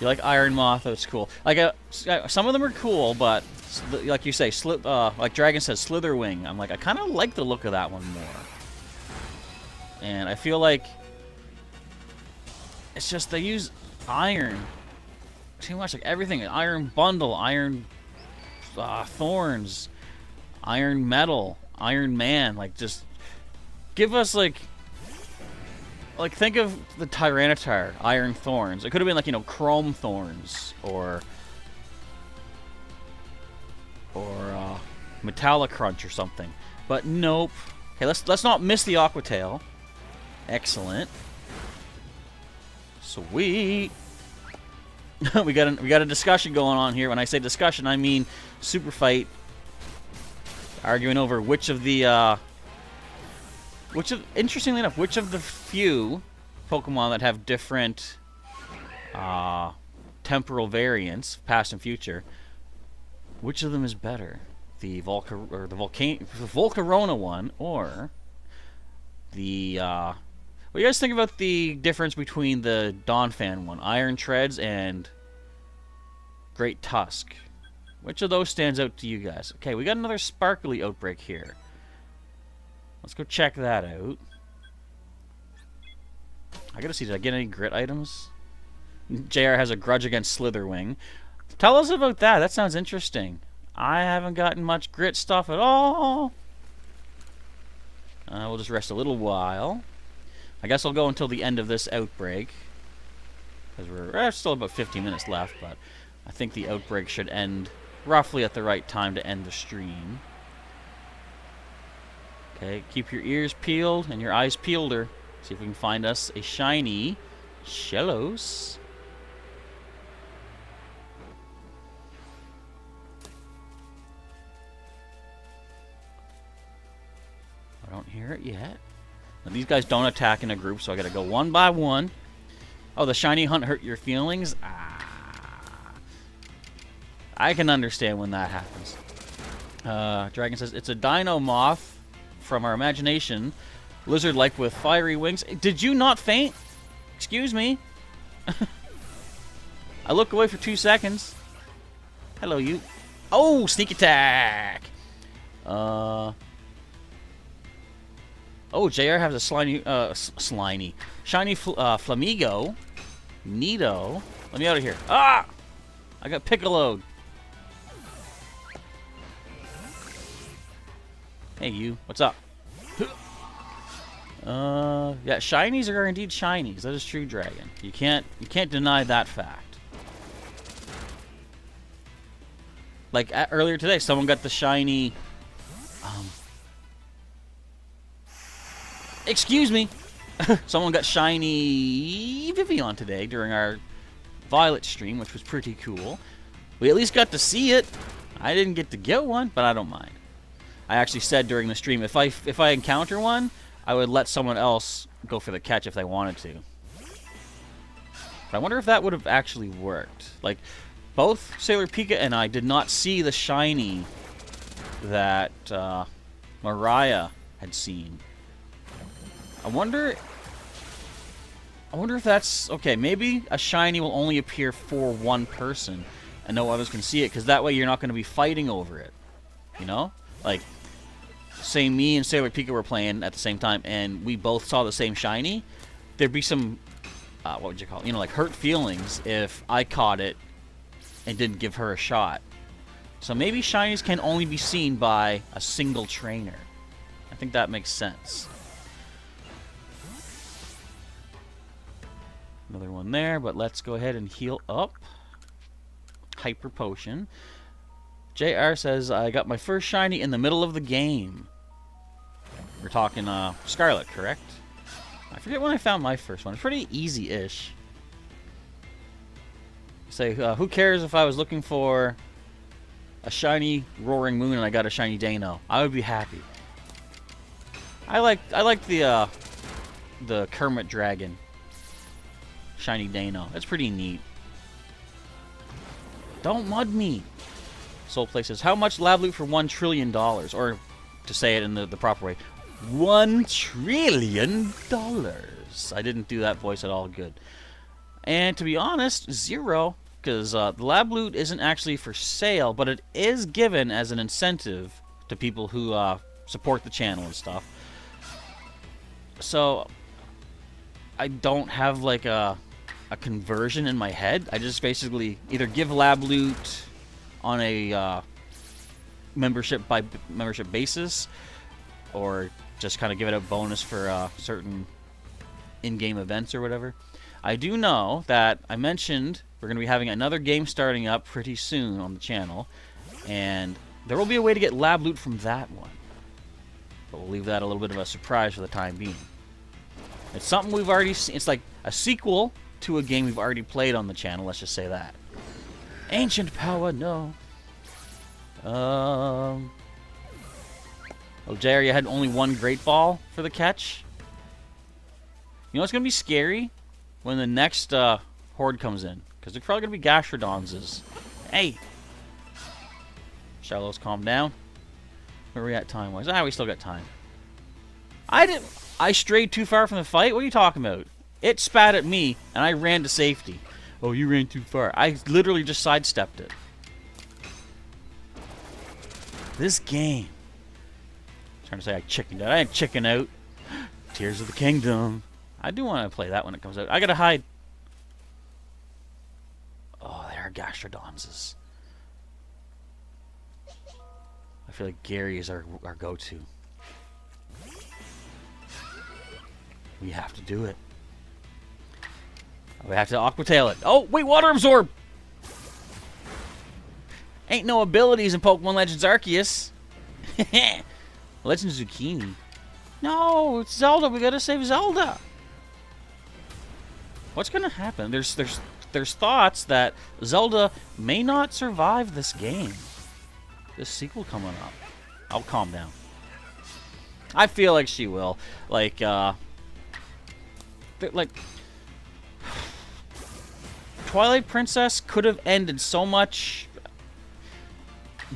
You like Iron Moth? That's cool. Like some of them are cool, but like you say, like Dragon says, Slitherwing. I'm like, I kind of like the look of that one more. And I feel like it's just they use iron too much. Like everything, Iron Bundle, Iron Thorns, Iron Metal, Iron Man. Like just give us like think of the Tyranitar, Iron Thorns. It could have been like, you know, Chrome Thorns or Metallocrunch or something. But nope. Okay, let's not miss the Aquatail. Excellent. Sweet. we got a discussion going on here. When I say discussion, I mean super fight. Arguing over which of the interestingly enough, which of the few Pokemon that have different temporal variants, past and future, which of them is better? The Volcarona one, or the what do you guys think about the difference between the Donphan one, Iron Treads and Great Tusk? Which of those stands out to you guys? Okay, we got another sparkly outbreak here. Let's go check that out. I gotta see, did I get any grit items? JR has a grudge against Slitherwing. Tell us about that. That sounds interesting. I haven't gotten much grit stuff at all. We'll just rest a little while. I guess I'll go until the end of this outbreak, because we're still about 15 minutes left, but I think the outbreak should end roughly at the right time to end the stream. Okay, keep your ears peeled and your eyes peeleder. See if we can find us a shiny Shellos. I don't hear it yet. Now, these guys don't attack in a group, so I gotta go one by one. Oh, the shiny hunt hurt your feelings? I can understand when that happens. Dragon says, it's a dino moth from our imagination. Lizard-like with fiery wings. Did you not faint? Excuse me. I look away for 2 seconds. Hello, you. Oh, sneak attack. Oh, JR has a shiny Flamigo. Neato. Let me out of here. Ah! I got Piccoloed. Hey, you. What's up? Yeah, shinies are indeed shinies. That is true, Dragon. You can't deny that fact. Like earlier today, someone got the shiny. Excuse me. Someone got shiny Vivian today during our Violet stream, which was pretty cool. We at least got to see it. I didn't get to get one, but I don't mind. I actually said during the stream, if I encounter one, I would let someone else go for the catch if they wanted to. But I wonder if that would have actually worked. Like, both Sailor Pika and I did not see the shiny that Mariah had seen. I wonder if that's... Okay, maybe a shiny will only appear for one person and no others can see it, because that way you're not going to be fighting over it. You know? Like, say me and Sailor Pika were playing at the same time and we both saw the same shiny, there'd be some, what would you call it? You know, like hurt feelings if I caught it and didn't give her a shot. So maybe shinies can only be seen by a single trainer. I think that makes sense. Another one there, but let's go ahead and heal up. Hyper Potion. JR says, I got my first shiny in the middle of the game. We're talking Scarlet, correct? I forget when I found my first one. It's pretty easy-ish. Say, who cares if I was looking for a shiny Roaring Moon and I got a shiny Dano? I would be happy. I like the Kermit Dragon shiny Dano. That's pretty neat. Don't mud me. Soulplay says, how much lab loot for $1 trillion? Or, to say it in the proper way, $1 trillion. I didn't do that voice at all good. And to be honest, 0, because the lab loot isn't actually for sale, but it is given as an incentive to people who support the channel and stuff. So I don't have like a conversion in my head. I just basically either give lab loot on a membership basis, or just kind of give it a bonus for certain in-game events or whatever. I do know that I mentioned we're going to be having another game starting up pretty soon on the channel, and there will be a way to get lab loot from that one. But we'll leave that a little bit of a surprise for the time being. It's something we've already seen. It's like a sequel to a game we've already played on the channel, let's just say that. Ancient power, no. Oh, JR, you had only one Great Ball for the catch? You know what's going to be scary? When the next horde comes in. Because they're probably going to be Gastrodonses. Hey! Shallows, calm down. Where are we at time-wise? We still got time. I strayed too far from the fight? What are you talking about? It spat at me, and I ran to safety. Oh, you ran too far. I literally just sidestepped it. This game. I'm trying to say I chickened out. I didn't chicken out. Tears of the Kingdom. I do want to play that when it comes out. I gotta hide. Oh, there are Gastrodonses. I feel like Gary is our go-to. We have to do it. We have to Aqua Tail it. Oh, wait, Water Absorb! Ain't no abilities in Pokemon Legends Arceus. Legends Zucchini. No, it's Zelda. We gotta save Zelda. What's gonna happen? There's thoughts that Zelda may not survive this game. This sequel coming up. I'll calm down. I feel like she will. Like Twilight Princess could have ended so much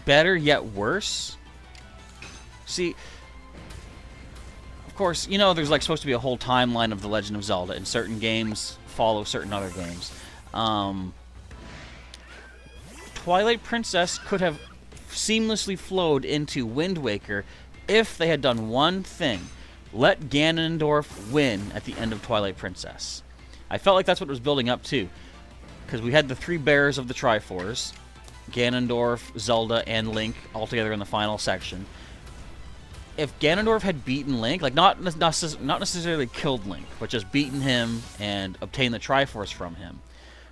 better yet worse. See, of course, you know there's like supposed to be a whole timeline of The Legend of Zelda, and certain games follow certain other games. Twilight Princess could have seamlessly flowed into Wind Waker if they had done one thing. Let Ganondorf win at the end of Twilight Princess. I felt like that's what it was building up to. Because we had the three bearers of the Triforce, Ganondorf, Zelda, and Link all together in the final section. If Ganondorf had beaten Link, like not necessarily killed Link, but just beaten him and obtained the Triforce from him,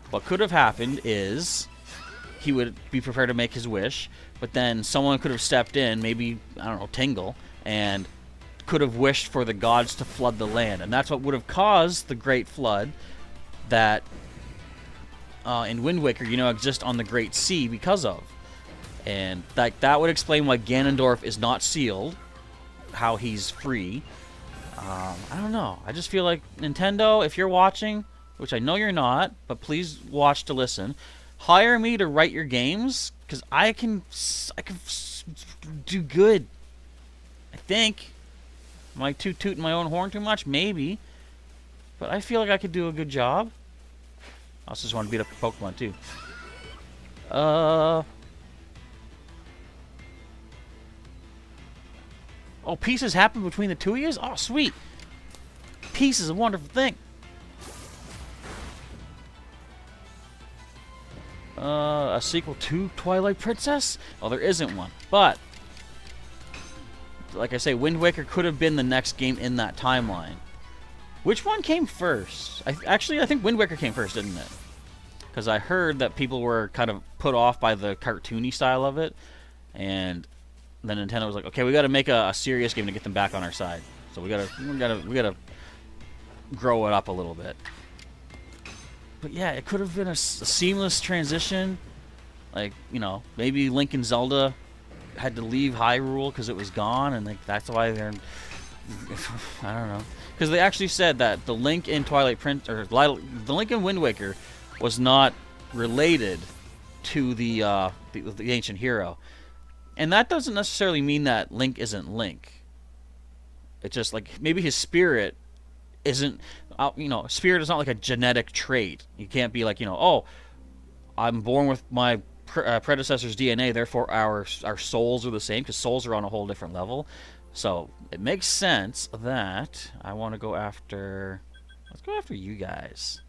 what could have happened is he would be prepared to make his wish, but then someone could have stepped in, maybe, I don't know, Tingle, and could have wished for the gods to flood the land. And that's what would have caused the Great Flood that in Wind Waker, you know, exist on the Great Sea because of. And that would explain why Ganondorf is not sealed, how he's free. I don't know. I just feel like Nintendo, if you're watching, which I know you're not, but please watch to listen, hire me to write your games, because I can do good. I think. Am I tooting my own horn too much? Maybe. But I feel like I could do a good job. I also just want to beat up Pokemon too. Oh, pieces happen between the two of you? Oh, sweet. Peace is a wonderful thing. A sequel to Twilight Princess? Oh, there isn't one. But, like I say, Wind Waker could have been the next game in that timeline. Which one came first? Actually, I think Wind Waker came first, didn't it? Because I heard that people were kind of put off by the cartoony style of it, and then Nintendo was like, "Okay, we got to make a serious game to get them back on our side. So we gotta grow it up a little bit." But yeah, it could have been a seamless transition. Like, you know, maybe Link and Zelda had to leave Hyrule because it was gone, and like that's why they're. I don't know, because they actually said that the Link in Twilight Prince or the Link in Wind Waker was not related to the ancient hero, and that doesn't necessarily mean that Link isn't Link. It's just like maybe his spirit isn't, you know, spirit is not like a genetic trait. You can't be like, you know, oh, I'm born with my predecessor's DNA, therefore our souls are the same, because souls are on a whole different level. So it makes sense that I want to go after, let's go after you guys.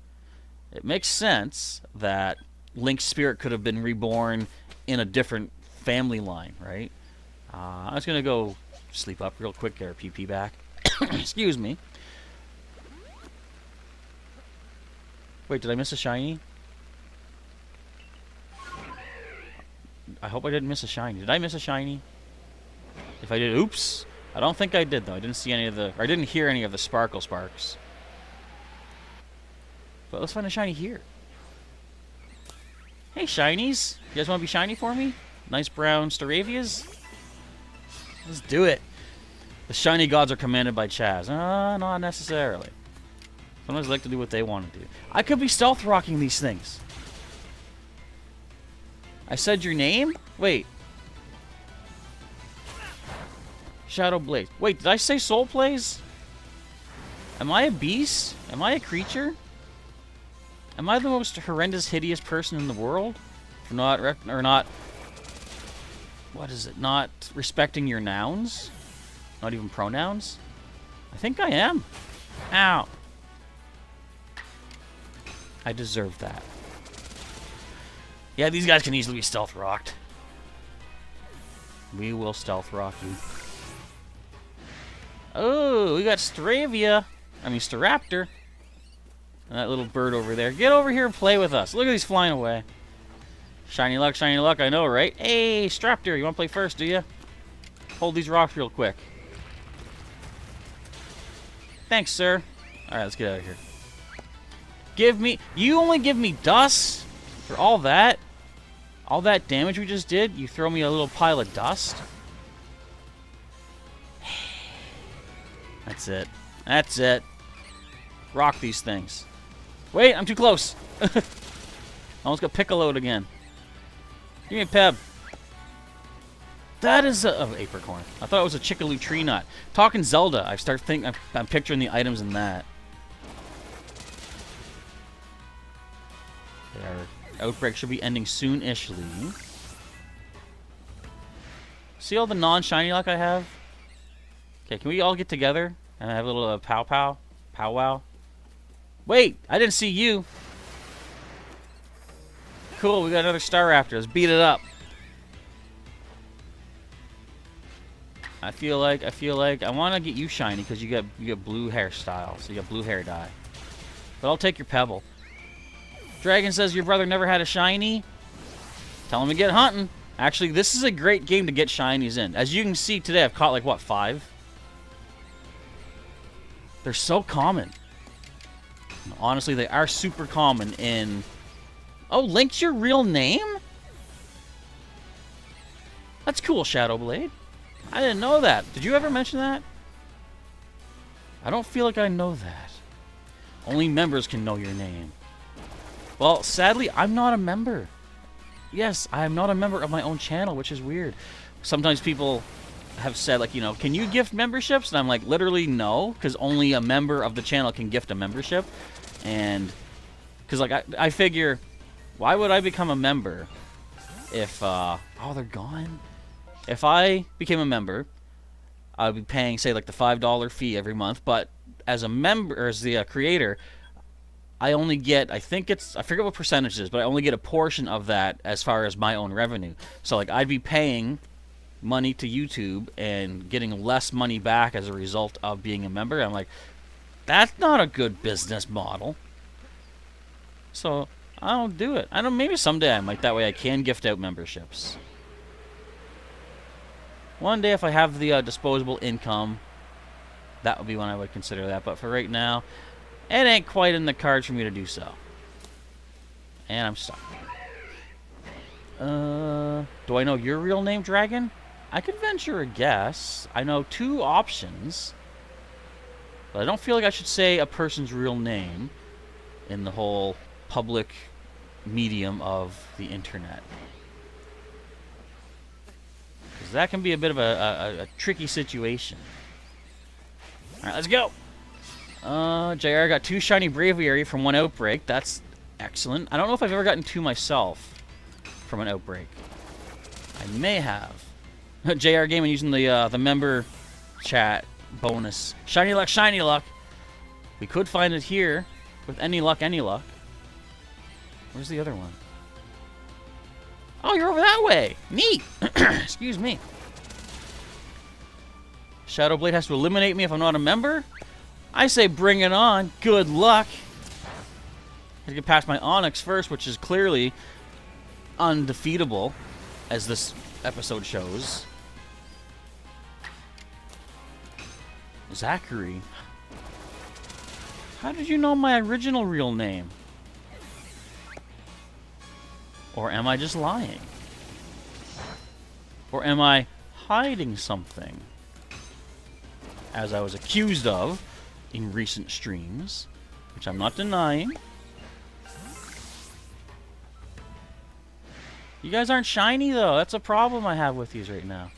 It makes sense that Link's spirit could have been reborn in a different family line, right? I'm just going to go sleep up real quick, get our PP back. Excuse me. Wait, did I miss a shiny? I hope I didn't miss a shiny. Did I miss a shiny? If I did, oops. I don't think I did, though. I didn't see any of the, or I didn't hear any of the sparkle sparks. But let's find a shiny here. Hey, shinies. You guys want to be shiny for me? Nice brown Staravias? Let's do it. The shiny gods are commanded by Chaz. Not necessarily. Sometimes I like to do what they want to do. I could be stealth rocking these things. I said your name? Wait. Shadow Blade. Wait, did I say Soul Plays? Am I a beast? Am I a creature? Am I the most horrendous, hideous person in the world? For not, what is it? Not respecting your nouns? Not even pronouns? I think I am. Ow. I deserve that. Yeah, these guys can easily be stealth rocked. We will stealth rock you. Oh, we got Staravia. I mean, Staraptor. And that little bird over there. Get over here and play with us. Look at these flying away. Shiny luck, I know, right? Hey, Straptor, you want to play first, do you? Hold these rocks real quick. Thanks, sir. Alright, let's get out of here. You only give me dust? For all that? All that damage we just did? You throw me a little pile of dust? That's it. That's it. Rock these things. Wait, I'm too close. I almost got piccoloed again. Give me a Peb. That is a apricorn. I thought it was a Chickaloo tree nut. Talking Zelda, I'm picturing the items in that. Our outbreak should be ending soon-ishly. See all the non-shiny luck I have? Okay, can we all get together and have a little powwow? Wait, I didn't see you. Cool, we got another Staraptor. Let's beat it up. I feel like I want to get you shiny because you got blue hairstyle, so you got blue hair dye. But I'll take your Pebble. Dragon says your brother never had a shiny. Tell him to get hunting. Actually, this is a great game to get shinies in. As you can see today, I've caught like what, 5? They're so common. Honestly, they are super common in... Oh, Link's your real name? That's cool, Shadowblade. I didn't know that. Did you ever mention that? I don't feel like I know that. Only members can know your name. Well, sadly, I'm not a member. Yes, I am not a member of my own channel, which is weird. Sometimes people have said, like, you know, can you gift memberships? And I'm like, literally no, because only a member of the channel can gift a membership. And because, like, I figure, why would I become a member if, oh, they're gone? If I became a member, I would be paying, say, like the $5 fee every month. But as a member, or as the creator, I only get, I forget what percentage it is, but I only get a portion of that as far as my own revenue. So, like, I'd be paying money to YouTube and getting less money back as a result of being a member. I'm like, that's not a good business model. So, I don't do it. I don't, maybe someday I might. That way I can gift out memberships. One day if I have the disposable income, that would be when I would consider that. But for right now, it ain't quite in the cards for me to do so. And I'm stuck. Do I know your real name, Dragon? I could venture a guess. I know 2 options. But I don't feel like I should say a person's real name in the whole public medium of the internet. Because that can be a bit of a tricky situation. Alright, let's go! JR got 2 shiny Braviary from 1 outbreak. That's excellent. I don't know if I've ever gotten 2 myself from an outbreak. I may have. JR Gaming using the member chat bonus. Shiny luck, shiny luck. We could find it here with any luck, any luck. Where's the other one? Oh, you're over that way. Neat. Excuse me. Shadow Blade has to eliminate me if I'm not a member? I say bring it on. Good luck. I have to get past my Onyx first, which is clearly undefeatable, as this episode shows. Zachary. How did you know my original real name? Or am I just lying? Or am I hiding something? As I was accused of in recent streams, which I'm not denying. You guys aren't shiny, though. That's a problem I have with these right now.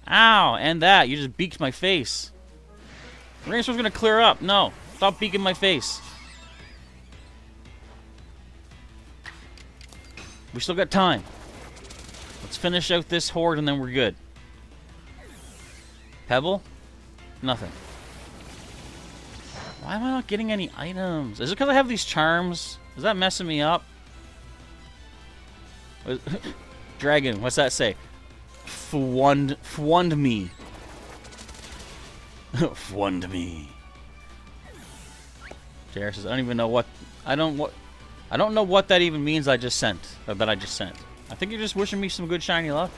Ow, and that. You just beaked my face. Rainstorm's gonna clear up. No, stop beaking my face. We still got time. Let's finish out this horde and then we're good. Pebble? Nothing. Why am I not getting any items? Is it because I have these charms? Is that messing me up? Dragon, what's that say? Fwund me. Fwund me. JR says, I don't even know what... I don't know what that even means I just sent. Or that I just sent. I think you're just wishing me some good shiny luck.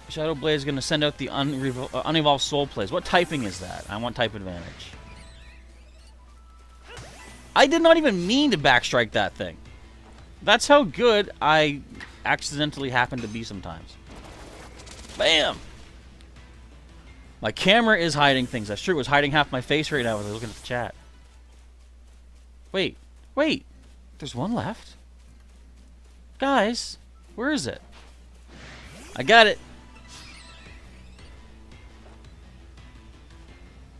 Shadow Blade is going to send out the unevolved soul plays. What typing is that? I want type advantage. I did not even mean to backstrike that thing. That's how good I accidentally happen to be sometimes. Bam! My camera is hiding things. That's true. It was hiding half my face right now as I was looking at the chat. Wait. Wait. There's one left? Guys, where is it? I got it.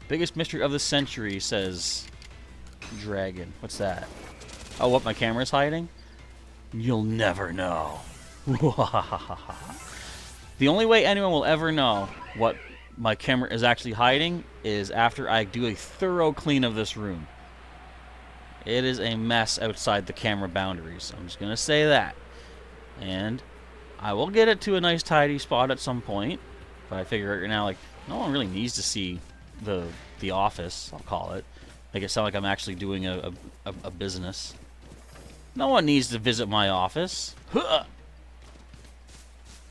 Biggest mystery of the century, says Dragon. What's that? Oh, what my camera's hiding? You'll never know. The only way anyone will ever know what my camera is actually hiding is after I do a thorough clean of this room. It is a mess outside the camera boundaries. I'm just going to say that. And I will get it to a nice tidy spot at some point. But I figure right now, like, no one really needs to see the office, I'll call it. Make it sound like I'm actually doing a business. No one needs to visit my office. Huh.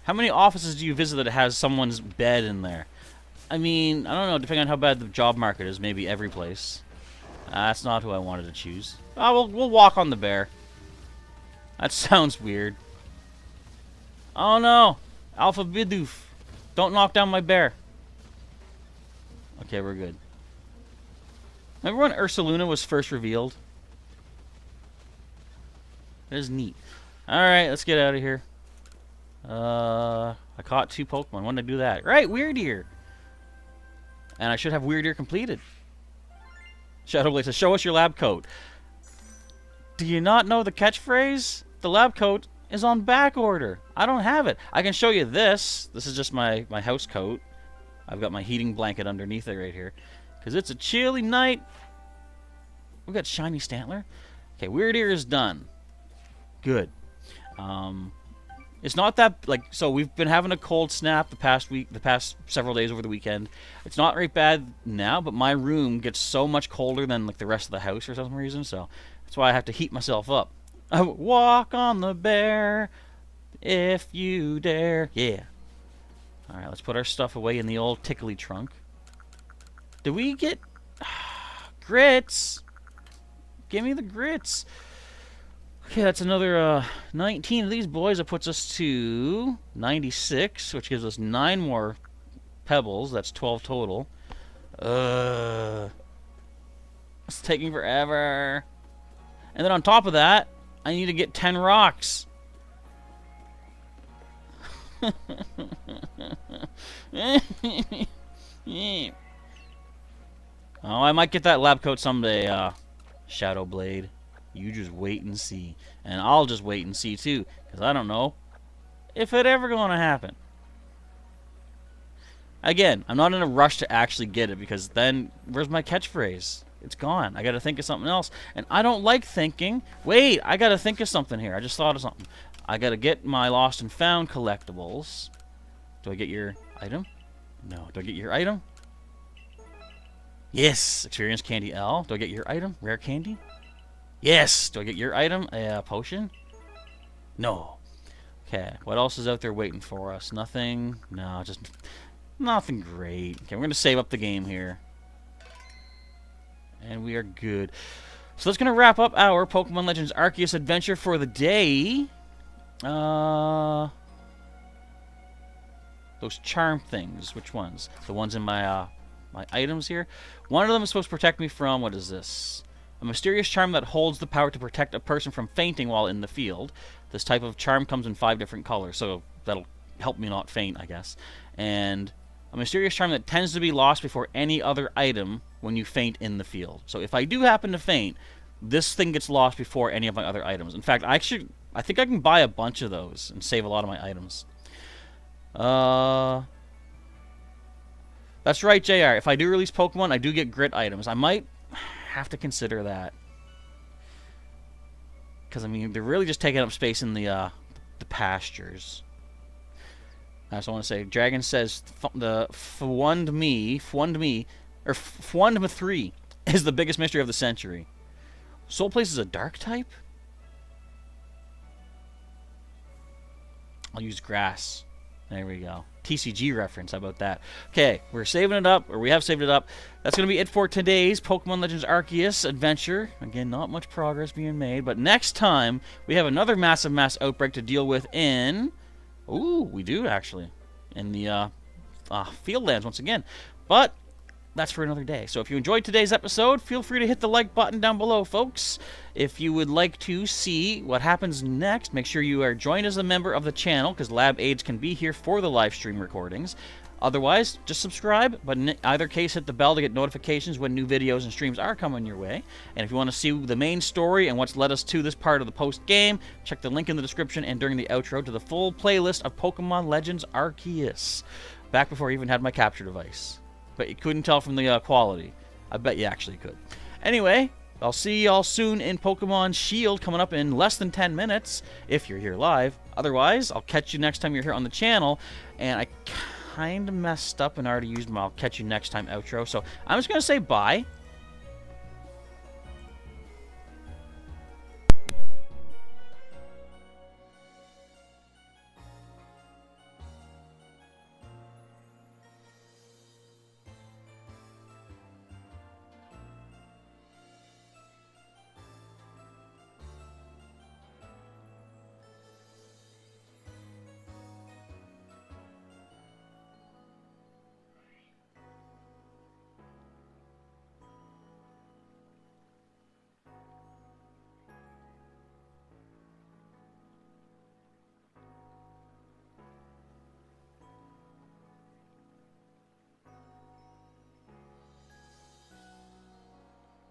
How many offices do you visit that has someone's bed in there? I mean, I don't know, depending on how bad the job market is, maybe every place. That's not who I wanted to choose. Oh, we'll walk on the bear. That sounds weird. Oh no! Alpha Bidoof. Don't knock down my bear. Okay, we're good. Remember when Ursaluna was first revealed? That is neat. Alright, let's get out of here. I caught 2 Pokemon. When did I do that? Right, Weird Ear. And I should have Weird Ear completed. Shadowblade says, show us your lab coat. Do you not know the catchphrase? The lab coat is on back order. I don't have it. I can show you this. This is just my house coat. I've got my heating blanket underneath it right here. Because it's a chilly night. We got Shiny Stantler. Okay, Weird Ear is done. Good. It's not that, like, so we've been having a cold snap the past several days over the weekend. It's not right bad now, but my room gets so much colder than, like, the rest of the house for some reason, so that's why I have to heat myself up. Walk on the bear if you dare. Yeah. Alright, let's put our stuff away in the old tickly trunk. Did we get... grits? Give me the grits. Okay, that's another 19 of these boys. That puts us to 96, which gives us 9 more pebbles. That's 12 total. It's taking forever. And then on top of that, I need to get 10 rocks. Oh, I might get that lab coat someday, Shadow Blade. You just wait and see. And I'll just wait and see, too. Because I don't know if it ever gonna happen. Again, I'm not in a rush to actually get it. Because then, where's my catchphrase? It's gone. I gotta think of something else. And I don't like thinking. Wait, I gotta think of something here. I just thought of something. I gotta get my Lost and Found collectibles. Do I get your item? No. Do I get your item? Yes. Experience Candy L. Do I get your item? Rare Candy? Yes. Do I get your item? A potion? No. Okay. What else is out there waiting for us? Nothing. No, just nothing great. Okay, we're gonna save up the game here. And we are good. So that's going to wrap up our Pokemon Legends Arceus adventure for the day. Those charm things. Which ones? The ones in my my items here. One of them is supposed to protect me from, what is this? A mysterious charm that holds the power to protect a person from fainting while in the field. This type of charm comes in 5 different colors, so that'll help me not faint, I guess. And a mysterious charm that tends to be lost before any other item when you faint in the field. So if I do happen to faint, this thing gets lost before any of my other items. In fact, I think I can buy a bunch of those and save a lot of my items. That's right, JR. If I do release Pokemon, I do get grit items. I might have to consider that. Because, I mean, they're really just taking up space in the pastures. I just want to say, Dragon says the Fwundme 3 is the biggest mystery of the century. Soul Place is a dark type? I'll use grass. There we go. TCG reference. How about that? Okay, we're saving it up, or we have saved it up. That's going to be it for today's Pokemon Legends Arceus adventure. Again, not much progress being made, but next time we have another massive mass outbreak to deal with in... Ooh, we do, actually. In the field lands once again. But that's for another day. So if you enjoyed today's episode, feel free to hit the like button down below, folks. If you would like to see what happens next, make sure you are joined as a member of the channel, because Lab Aids can be here for the live stream recordings. Otherwise, just subscribe, but in either case, hit the bell to get notifications when new videos and streams are coming your way. And if you want to see the main story and what's led us to this part of the post-game, check the link in the description and during the outro to the full playlist of Pokemon Legends Arceus. Back before I even had my capture device. But you couldn't tell from the quality. I bet you actually could. Anyway, I'll see y'all soon in Pokemon Shield coming up in less than 10 minutes if you're here live. Otherwise, I'll catch you next time you're here on the channel. And I kind of messed up and already used my I'll catch you next time outro. So I'm just going to say bye.